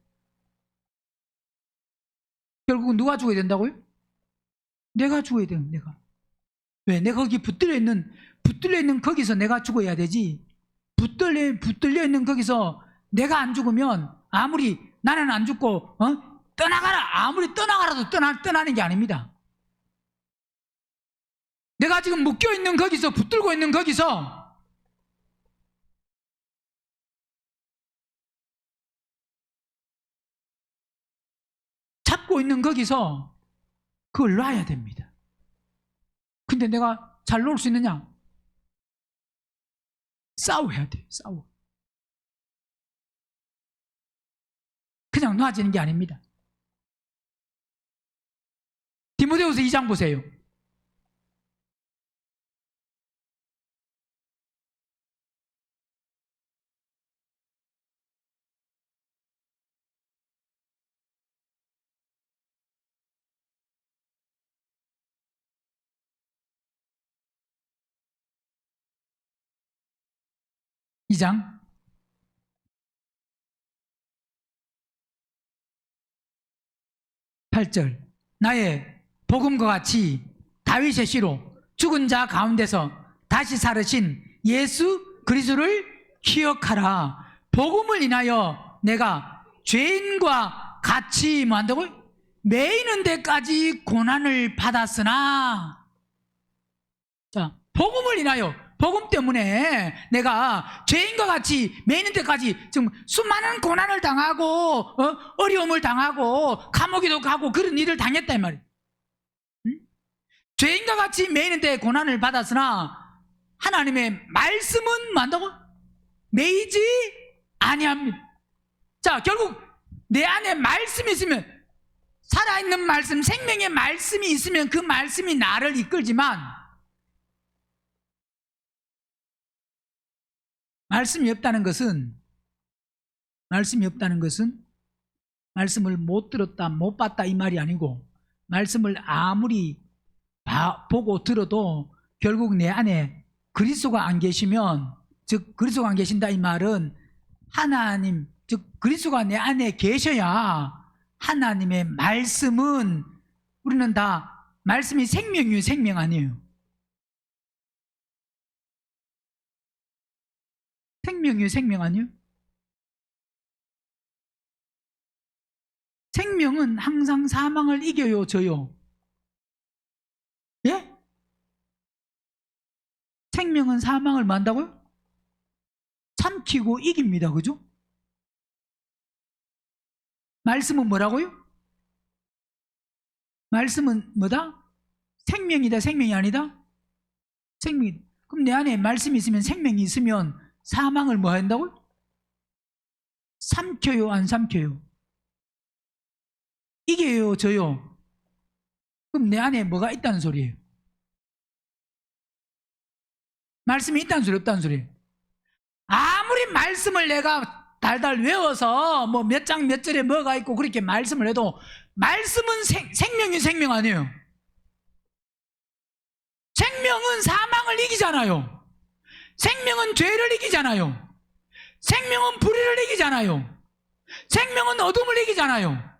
결국은 누가 죽어야 된다고요? 내가 죽어야 돼요. 내가. 왜? 내가 거기 붙들려 있는 거기서 내가 죽어야 되지. 붙들려 있는 거기서 내가 안 죽으면 아무리 나는 안 죽고 떠나가라 아무리 떠나가라도 떠나는 게 아닙니다. 내가 지금 묶여 있는 거기서 붙들고 있는 거기서 잡고 있는 거기서 그걸 놔야 됩니다. 근데 내가 잘 놓을 수 있느냐? 싸워야 돼요. 싸워. 그냥 놔지는 게 아닙니다. 디모데후서 2장 보세요. 이장 8절 나의 복음과 같이 다윗의 씨로 죽은 자 가운데서 다시 살으신 예수 그리스도를 기억하라. 복음을 인하여 내가 죄인과 같이 뭐 한다고요? 매이는 데까지 고난을 받았으나, 자, 복음을 인하여, 복음 때문에 내가 죄인과 같이 매이는 데까지 지금 수많은 고난을 당하고 어려움을 당하고 감옥에도 가고 그런 일을 당했다 이 말이에요. 응? 죄인과 같이 매이는 데 고난을 받았으나 하나님의 말씀은 뭐 한다고? 매이지 아니합니다. 자, 결국 내 안에 말씀이 있으면, 살아있는 말씀, 생명의 말씀이 있으면 그 말씀이 나를 이끌지만 말씀이 없다는 것은 말씀을 못 들었다, 못 봤다 이 말이 아니고, 말씀을 아무리 보고 들어도 결국 내 안에 그리스도가 안 계시면, 즉 그리스도가 안 계신다 이 말은 하나님, 즉 그리스도가 내 안에 계셔야 하나님의 말씀은, 우리는 다 말씀이 생명이에요, 생명 아니에요? 생명이에요, 생명 아니에요? 생명은 항상 사망을 이겨요, 져요? 예? 생명은 사망을 뭐 한다고요? 삼키고 이깁니다, 그죠? 말씀은 뭐라고요? 말씀은 뭐다? 생명이다, 생명이 아니다? 생명이다. 그럼 내 안에 말씀이 있으면, 생명이 있으면 사망을 뭐 한다고요? 삼켜요, 안 삼켜요? 이겨요, 져요? 그럼 내 안에 뭐가 있다는 소리예요? 말씀이 있다는 소리, 없다는 소리예요? 아무리 말씀을 내가 달달 외워서 뭐 몇 장 몇 절에 뭐가 있고 그렇게 말씀을 해도 말씀은 생명이 생명 아니에요? 생명은 사망을 이기잖아요. 생명은 죄를 이기잖아요. 생명은 불의를 이기잖아요. 생명은 어둠을 이기잖아요.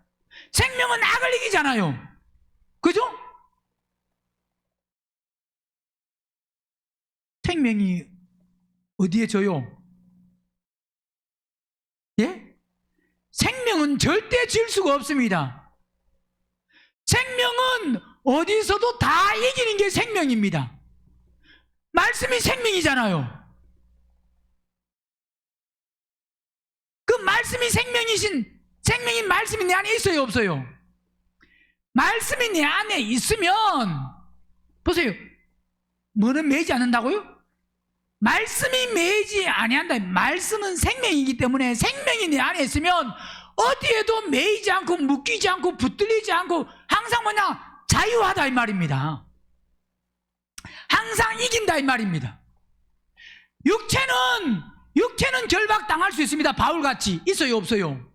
생명은 악을 이기잖아요. 그죠? 생명이 어디에 져요? 예? 생명은 절대 질 수가 없습니다. 생명은 어디서도 다 이기는 게 생명입니다. 말씀이 생명이잖아요. 그 말씀이 생명인 말씀이 내 안에 있어요, 없어요? 말씀이 내 안에 있으면, 보세요. 뭐는 매이지 않는다고요? 말씀이 매이지 아니한다. 말씀은 생명이기 때문에 생명이 내 안에 있으면 어디에도 매이지 않고 묶이지 않고 붙들리지 않고 항상 뭐냐? 자유하다 이 말입니다. 항상 이긴다 이 말입니다. 육체는 결박당할 수 있습니다. 바울같이. 있어요, 없어요?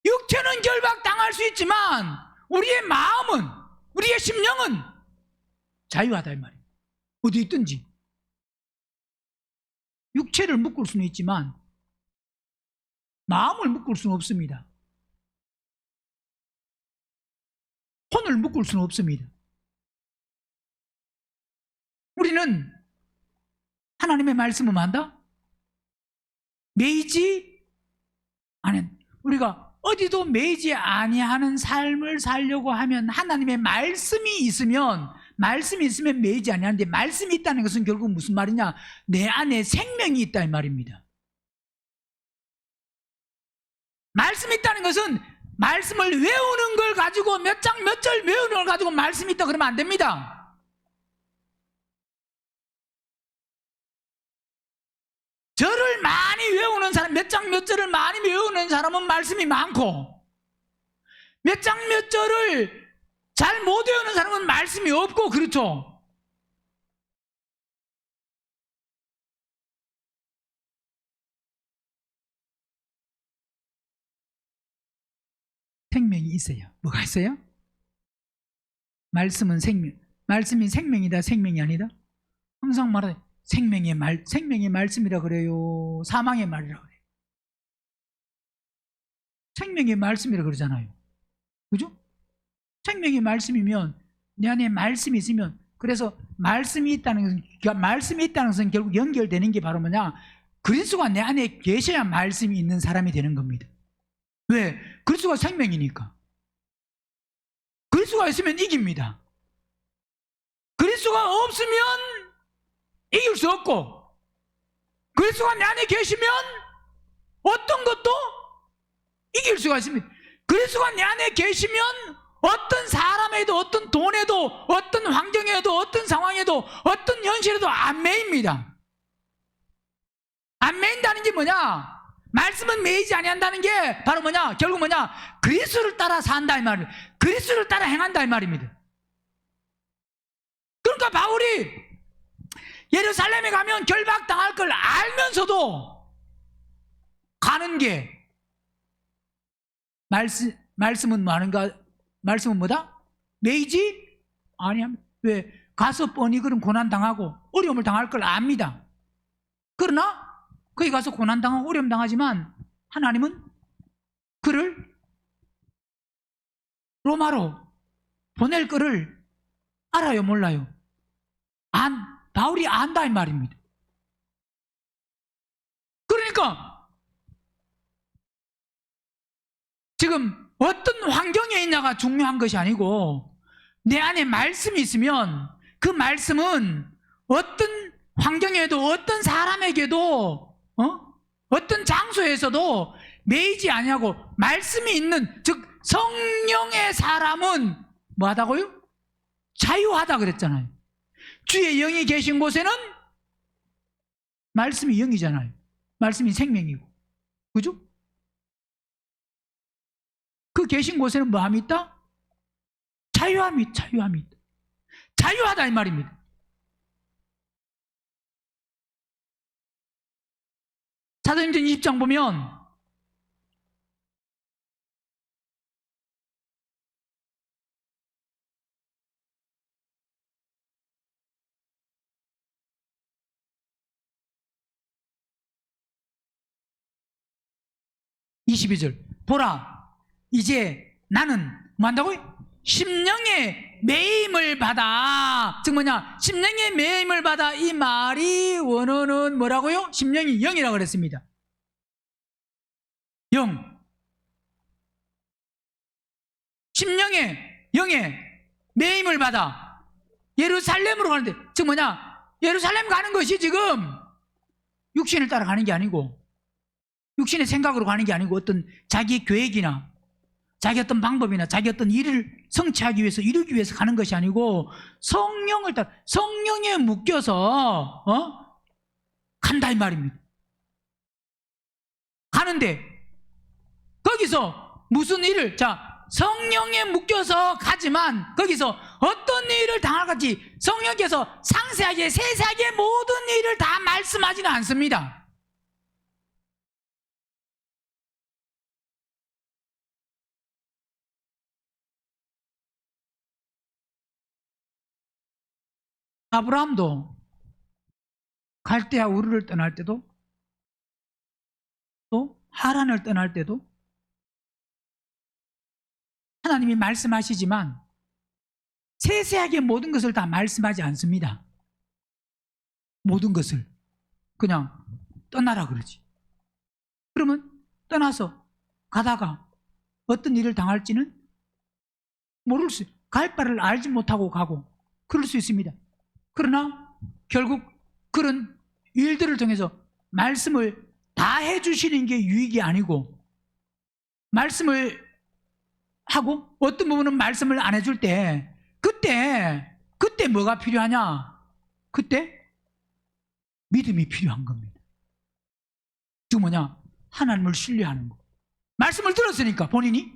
육체는 결박당할 수 있지만 우리의 마음은, 우리의 심령은 자유하다 이 말이에요. 어디 있든지. 육체를 묶을 수는 있지만 마음을 묶을 수는 없습니다. 혼을 묶을 수는 없습니다. 우리는 하나님의 말씀을 한다? 매이지 않은, 우리가 어디도 매이지 아니하는 삶을 살려고 하면 하나님의 말씀이 있으면 매이지 아니하는데, 말씀이 있다는 것은 결국 무슨 말이냐? 내 안에 생명이 있다 이 말입니다. 말씀이 있다는 것은 말씀을 외우는 걸 가지고 몇 장 몇 절 외우는 걸 가지고 말씀이 있다 그러면 안 됩니다. 절을 많이 외우는 사람, 몇 장 몇 절을 많이 외우는 사람은 말씀이 많고, 몇 장 몇 절을 잘 못 외우는 사람은 말씀이 없고, 그렇죠? 생명이 있어요. 뭐가 있어요? 말씀은 생명. 말씀이 생명이다, 생명이 아니다? 항상 말하는 생명의 말씀이라 그래요? 사망의 말이라 그래요? 생명의 말씀이라 그러잖아요. 그죠? 생명의 말씀이면 내 안에 말씀이 있으면, 그래서 말씀이 있다는 것은 결국 연결되는 게 바로 뭐냐? 그리스도가 내 안에 계셔야 말씀이 있는 사람이 되는 겁니다. 왜? 그리스도가 생명이니까. 그리스도가 있으면 이깁니다. 그리스도가 없으면 이길 수 없고, 그리스도가 내 안에 계시면 어떤 것도 이길 수가 있습니다. 그리스도가 내 안에 계시면 어떤 사람에도, 어떤 돈에도, 어떤 환경에도, 어떤 상황에도, 어떤 현실에도 안 매입니다. 안 매인다는 게 뭐냐? 말씀은 매이지 아니한다는 게 바로 뭐냐? 결국 뭐냐? 그리스도를 따라 산다 이 말이에요. 그리스도를 따라 행한다 이 말입니다. 그러니까 바울이 예루살렘에 가면 결박당할 걸 알면서도 가는 게, 말씀은 많은가? 말씀은 뭐다? 매이지 아니합니다. 왜? 가서 뻔히 그런 고난당하고 어려움을 당할 걸 압니다. 그러나 거기 가서 고난당하고 어려움 당하지만 하나님은 그를 로마로 보낼 거를 알아요, 몰라요? 바울이 안다 이 말입니다. 그러니까 지금 어떤 환경에 있냐가 중요한 것이 아니고, 내 안에 말씀이 있으면 그 말씀은 어떤 환경에도, 어떤 사람에게도, 어떤 장소에서도 매이지 아니하고, 말씀이 있는, 즉 성령의 사람은 뭐하다고요? 자유하다 그랬잖아요. 주의 영이 계신 곳에는 말씀이 영이잖아요. 말씀이 생명이고, 그죠? 그 계신 곳에는 뭐함이 있다? 자유함이 있다. 자유하다 이 말입니다. 사도행전 20장 보면 22절. 보라, 이제 나는 뭐 한다고요? 심령의 매임을 받아. 즉 뭐냐? 심령의 매임을 받아. 이 말이 원어는 뭐라고요? 심령이 영이라고 그랬습니다. 영. 심령의 영의 매임을 받아 예루살렘으로 가는데, 즉 뭐냐? 예루살렘 가는 것이 지금 육신을 따라가는 게 아니고, 육신의 생각으로 가는 게 아니고, 어떤 자기의 계획이나 자기 어떤 방법이나 자기 어떤 일을 성취하기 위해서, 이루기 위해서 가는 것이 아니고 성령을 따라, 성령에 묶여서 간다 이 말입니다. 가는데 거기서 무슨 일을, 성령에 묶여서 가지만 거기서 어떤 일을 당할지 성령께서 상세하게 세세하게 모든 일을 다 말씀하지는 않습니다. 아브라함도 갈대아 우르를 떠날 때도, 또 하란을 떠날 때도 하나님이 말씀하시지만 세세하게 모든 것을 다 말씀하지 않습니다. 모든 것을 그냥 떠나라 그러지. 그러면 떠나서 가다가 어떤 일을 당할지는 모를 수, 갈 바를 알지 못하고 가고 그럴 수 있습니다. 그러나 결국 그런 일들을 통해서 말씀을 다 해주시는 게 유익이 아니고, 말씀을 하고 어떤 부분은 말씀을 안 해줄 때 그때 뭐가 필요하냐? 그때 믿음이 필요한 겁니다. 즉 뭐냐? 하나님을 신뢰하는 거. 말씀을 들었으니까, 본인이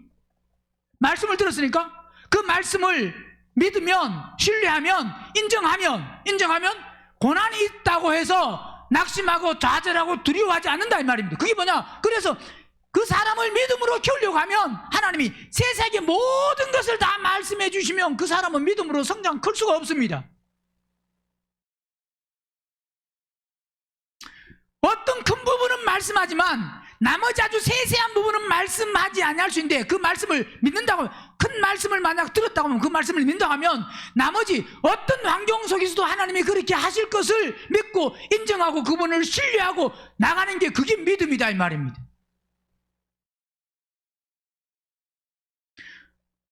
말씀을 들었으니까 그 말씀을 믿으면, 신뢰하면, 인정하면 고난이 있다고 해서 낙심하고 좌절하고 두려워하지 않는다 이 말입니다. 그게 뭐냐? 그래서 그 사람을 믿음으로 키우려고 하면 하나님이 세상의 모든 것을 다 말씀해 주시면 그 사람은 믿음으로 성장 클 수가 없습니다. 어떤 큰 부분은 말씀하지만 나머지 아주 세세한 부분은 말씀하지 아니할 수 있는데, 그 말씀을 믿는다고, 큰 말씀을 만약 들었다고 하면 그 말씀을 믿는다고 하면 나머지 어떤 환경 속에서도 하나님이 그렇게 하실 것을 믿고 인정하고 그분을 신뢰하고 나가는 게, 그게 믿음이다 이 말입니다.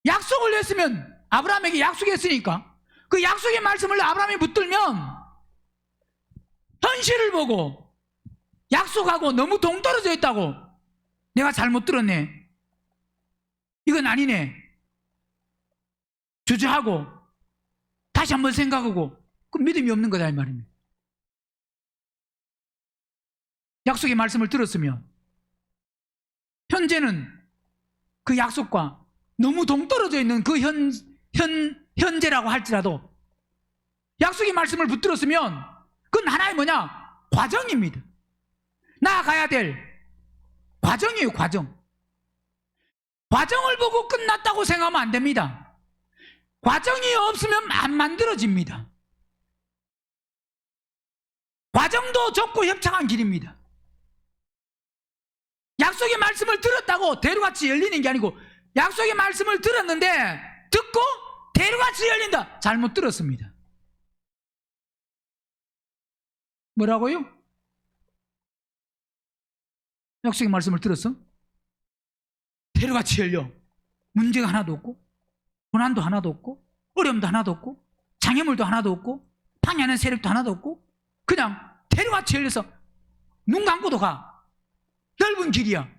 약속을 했으면, 아브라함에게 약속했으니까 그 약속의 말씀을 아브라함이 붙들면 현실을 보고 약속하고 너무 동떨어져 있다고, 내가 잘못 들었네, 이건 아니네, 주저하고 다시 한번 생각하고, 그 믿음이 없는 거다 이 말입니다. 약속의 말씀을 들었으면 현재는 그 약속과 너무 동떨어져 있는 그 현재라고 할지라도 약속의 말씀을 붙들었으면 그건 하나의 뭐냐? 과정입니다. 나아가야 될 과정이에요. 과정을 보고 끝났다고 생각하면 안 됩니다. 과정이 없으면 안 만들어집니다. 과정도 좁고 협착한 길입니다. 약속의 말씀을 들었다고 대로같이 열리는 게 아니고, 약속의 말씀을 들었는데 듣고 대로같이 열린다, 잘못 들었습니다. 뭐라고요? 약속의 말씀을 들었어? 대로같이 열려. 문제가 하나도 없고, 고난도 하나도 없고, 어려움도 하나도 없고, 장애물도 하나도 없고, 방해하는 세력도 하나도 없고, 그냥 대로같이 열려서 눈 감고도 가. 넓은 길이야.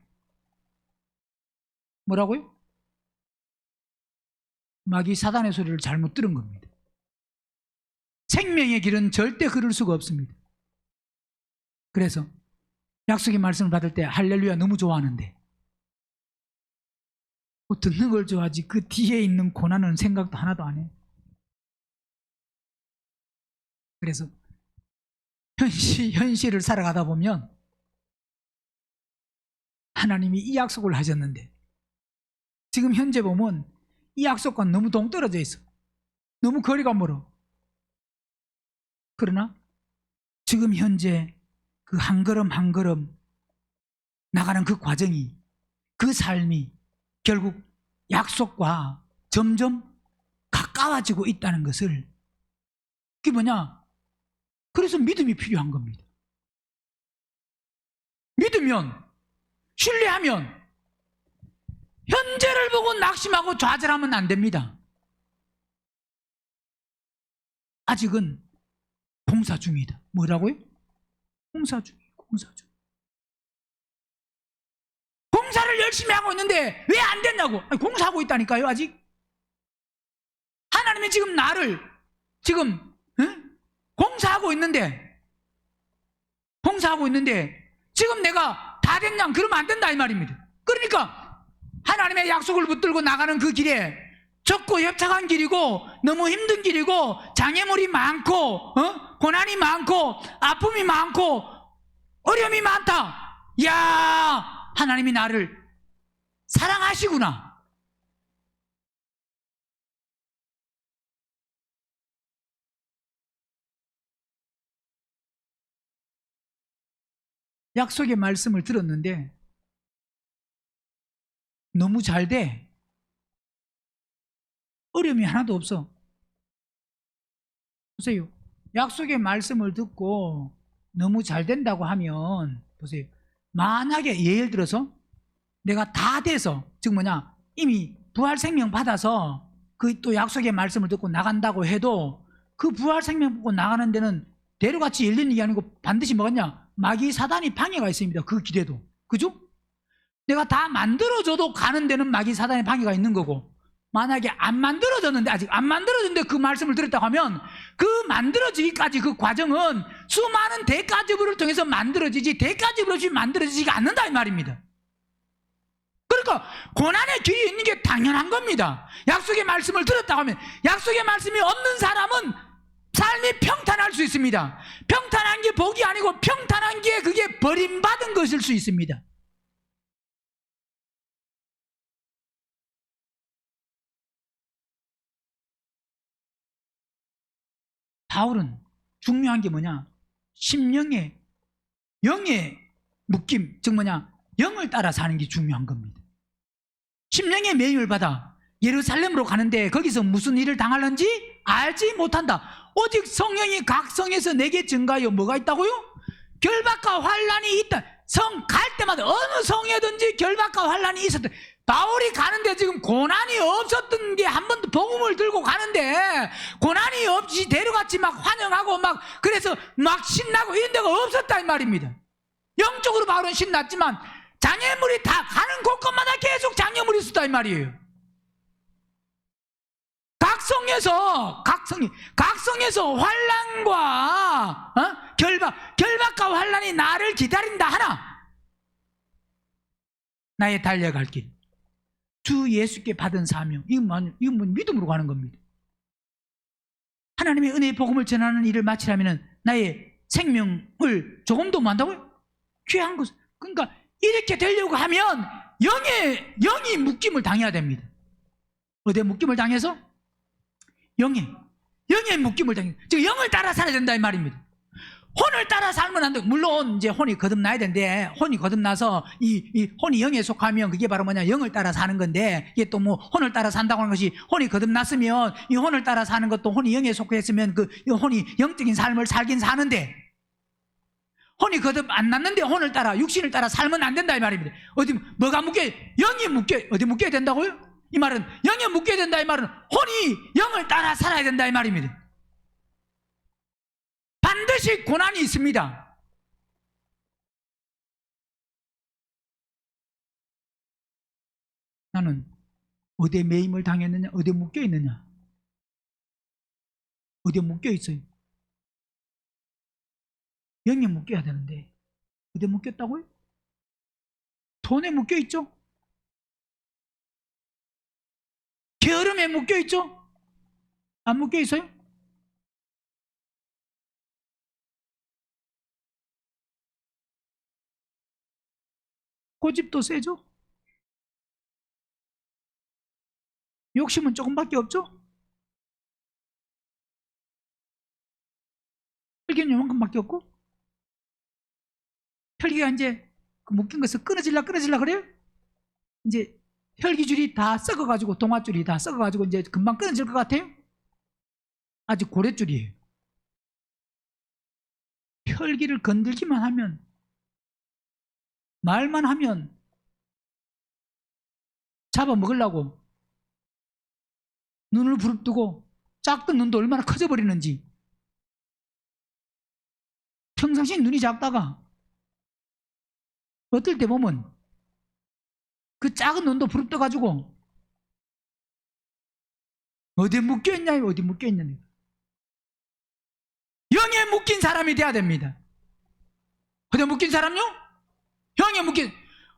뭐라고요? 마귀 사단의 소리를 잘못 들은 겁니다. 생명의 길은 절대 흐를 수가 없습니다. 그래서 약속의 말씀을 받을 때 할렐루야 너무 좋아하는데 뭐 듣는 걸 좋아하지 그 뒤에 있는 고난은 생각도 하나도 안 해. 그래서 현실을 살아가다 보면 하나님이 이 약속을 하셨는데 지금 현재 보면 이 약속과는 너무 동떨어져 있어. 너무 거리가 멀어. 그러나 지금 현재 그 한 걸음 한 걸음 나가는 그 과정이 그 삶이 결국 약속과 점점 가까워지고 있다는 것을, 그게 뭐냐? 그래서 믿음이 필요한 겁니다. 믿으면, 신뢰하면, 현재를 보고 낙심하고 좌절하면 안 됩니다. 아직은 공사 중이다. 뭐라고요? 공사 중이에요. 공사 중. 공사를 열심히 하고 있는데 왜 안 됐냐고. 공사하고 있다니까요. 아직. 하나님이 지금 나를 지금 공사하고 있는데 지금 내가 다 됐냐 그러면 안 된다 이 말입니다. 그러니까 하나님의 약속을 붙들고 나가는 그 길에 좁고 협착한 길이고 너무 힘든 길이고 장애물이 많고 고난이 많고 아픔이 많고 어려움이 많다. 이야, 하나님이 나를 사랑하시구나. 약속의 말씀을 들었는데 너무 잘 돼. 어려움이 하나도 없어. 보세요. 약속의 말씀을 듣고 너무 잘 된다고 하면, 보세요. 만약에 예를 들어서 내가 다 돼서, 즉 뭐냐, 이미 부활 생명 받아서 그 또 약속의 말씀을 듣고 나간다고 해도 그 부활 생명 받고 나가는 데는 대로같이 열리는 게 아니고 반드시 뭐겠냐? 마귀 사단이 방해가 있습니다. 그 길에도. 그죠? 내가 다 만들어줘도 가는 데는 마귀 사단의 방해가 있는 거고, 만약에 안 만들어졌는데, 아직 안 만들어졌는데 그 말씀을 들었다고 하면 그 만들어지기까지 그 과정은 수많은 대가지부를 통해서 만들어지지 대가지부 없이 만들어지지가 않는다 이 말입니다. 그러니까 고난의 길이 있는 게 당연한 겁니다. 약속의 말씀을 들었다고 하면, 약속의 말씀이 없는 사람은 삶이 평탄할 수 있습니다. 평탄한 게 복이 아니고 평탄한 게 그게 버림받은 것일 수 있습니다. 바울은 중요한 게 뭐냐? 심령의 영의 묶임, 즉 뭐냐? 영을 따라 사는 게 중요한 겁니다. 심령의 매임을 받아 예루살렘으로 가는데 거기서 무슨 일을 당하는지 알지 못한다. 오직 성령이 각 성에서 내게 증가하여 뭐가 있다고요? 결박과 환난이 있다. 성 갈 때마다 어느 성에든지 결박과 환난이 있었다. 바울이 가는데 지금 고난이 없었던 게 한 번도, 복음을 들고 가는데 고난이 없이 데려갔지 막 환영하고 막 그래서 막 신나고 이런 데가 없었다 이 말입니다. 영적으로 바울은 신났지만 장애물이 다 가는 곳곳마다 계속 장애물이 있었다 이 말이에요. 각성에서 환난과 결박과 환난이 나를 기다린다 하나, 나의 달려갈 길, 주 예수께 받은 사명, 이건 믿음으로 가는 겁니다. 하나님의 은혜의 복음을 전하는 일을 마치려면 나의 생명을 조금도 뭐 한다고요? 귀한 것. 그러니까 이렇게 되려고 하면 영이 묶임을 당해야 됩니다. 어디에 묶임을 당해서? 영의 묶임을 당해. 즉 영을 따라 살아야 된다 이 말입니다. 혼을 따라 살면 안 돼. 물론 이제 혼이 거듭나야 되는데, 혼이 거듭나서 이 혼이 영에 속하면 그게 바로 뭐냐, 영을 따라 사는 건데, 이게 또 뭐 혼을 따라 산다고 하는 것이, 혼이 거듭났으면 이 혼을 따라 사는 것도 혼이 영에 속했으면 그 혼이 영적인 삶을 살긴 사는데, 혼이 거듭 안 났는데 혼을 따라, 육신을 따라 살면 안 된다 이 말입니다. 어디 뭐가 묶여? 영이 묶여. 어디 묶여야 된다고요? 이 말은 영에 묶여야 된다 이 말은 혼이 영을 따라 살아야 된다 이 말입니다. 반드시 고난이 있습니다. 나는 어디에 매임을 당했느냐? 어디에 묶여 있느냐? 어디에 묶여 있어요? 영에 묶여야 되는데 어디에 묶였다고요? 돈에 묶여 있죠? 게으름에 묶여 있죠? 안 묶여 있어요? 고집도 세죠? 욕심은 조금밖에 없죠? 혈기는 요만큼밖에 없고, 혈기가 이제 그 묶인 것을 끊어질라 그래요? 이제 혈기줄이 다 썩어가지고 동아줄이 다 썩어가지고 이제 금방 끊어질 것 같아요? 아직 고래줄이에요. 혈기를 건들기만 하면, 말만 하면 잡아먹으려고 눈을 부릅뜨고 작던 눈도 얼마나 커져버리는지. 평상시에 눈이 작다가 어떨 때 보면 그 작은 눈도 부릅떠가지고 어디에 묶여있냐, 어디 묶여있냐. 영에 묶인 사람이 돼야 됩니다. 어디에 묶인 사람요? 영에 묶인,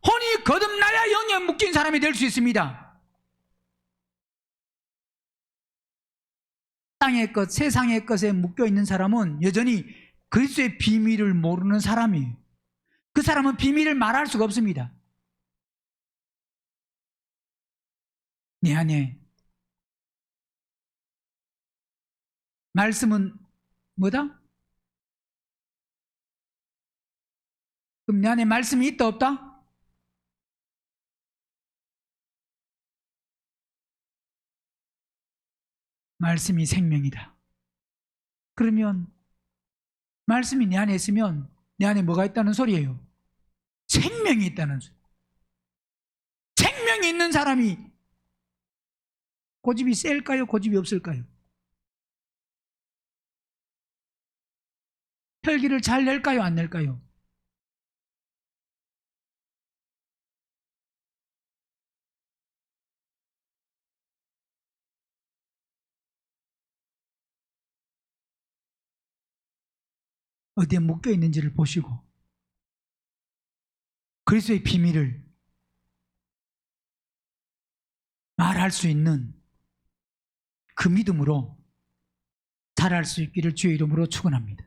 혼이 거듭나야 영에 묶인 사람이 될 수 있습니다. 땅의 것, 세상의 것에 묶여있는 사람은 여전히 그리스도의 비밀을 모르는 사람이에요. 그 사람은 비밀을 말할 수가 없습니다. 내 안에 말씀은 뭐다? 그럼 내 안에 말씀이 있다 없다? 말씀이 생명이다. 그러면 말씀이 내 안에 있으면 내 안에 뭐가 있다는 소리예요? 생명이 있다는 소리. 생명이 있는 사람이 고집이 셀까요? 고집이 없을까요? 혈기를 잘 낼까요? 안 낼까요? 어디에 묶여 있는지를 보시고 그리스도의 비밀을 말할 수 있는 그 믿음으로 잘할 수 있기를 주의 이름으로 축원합니다.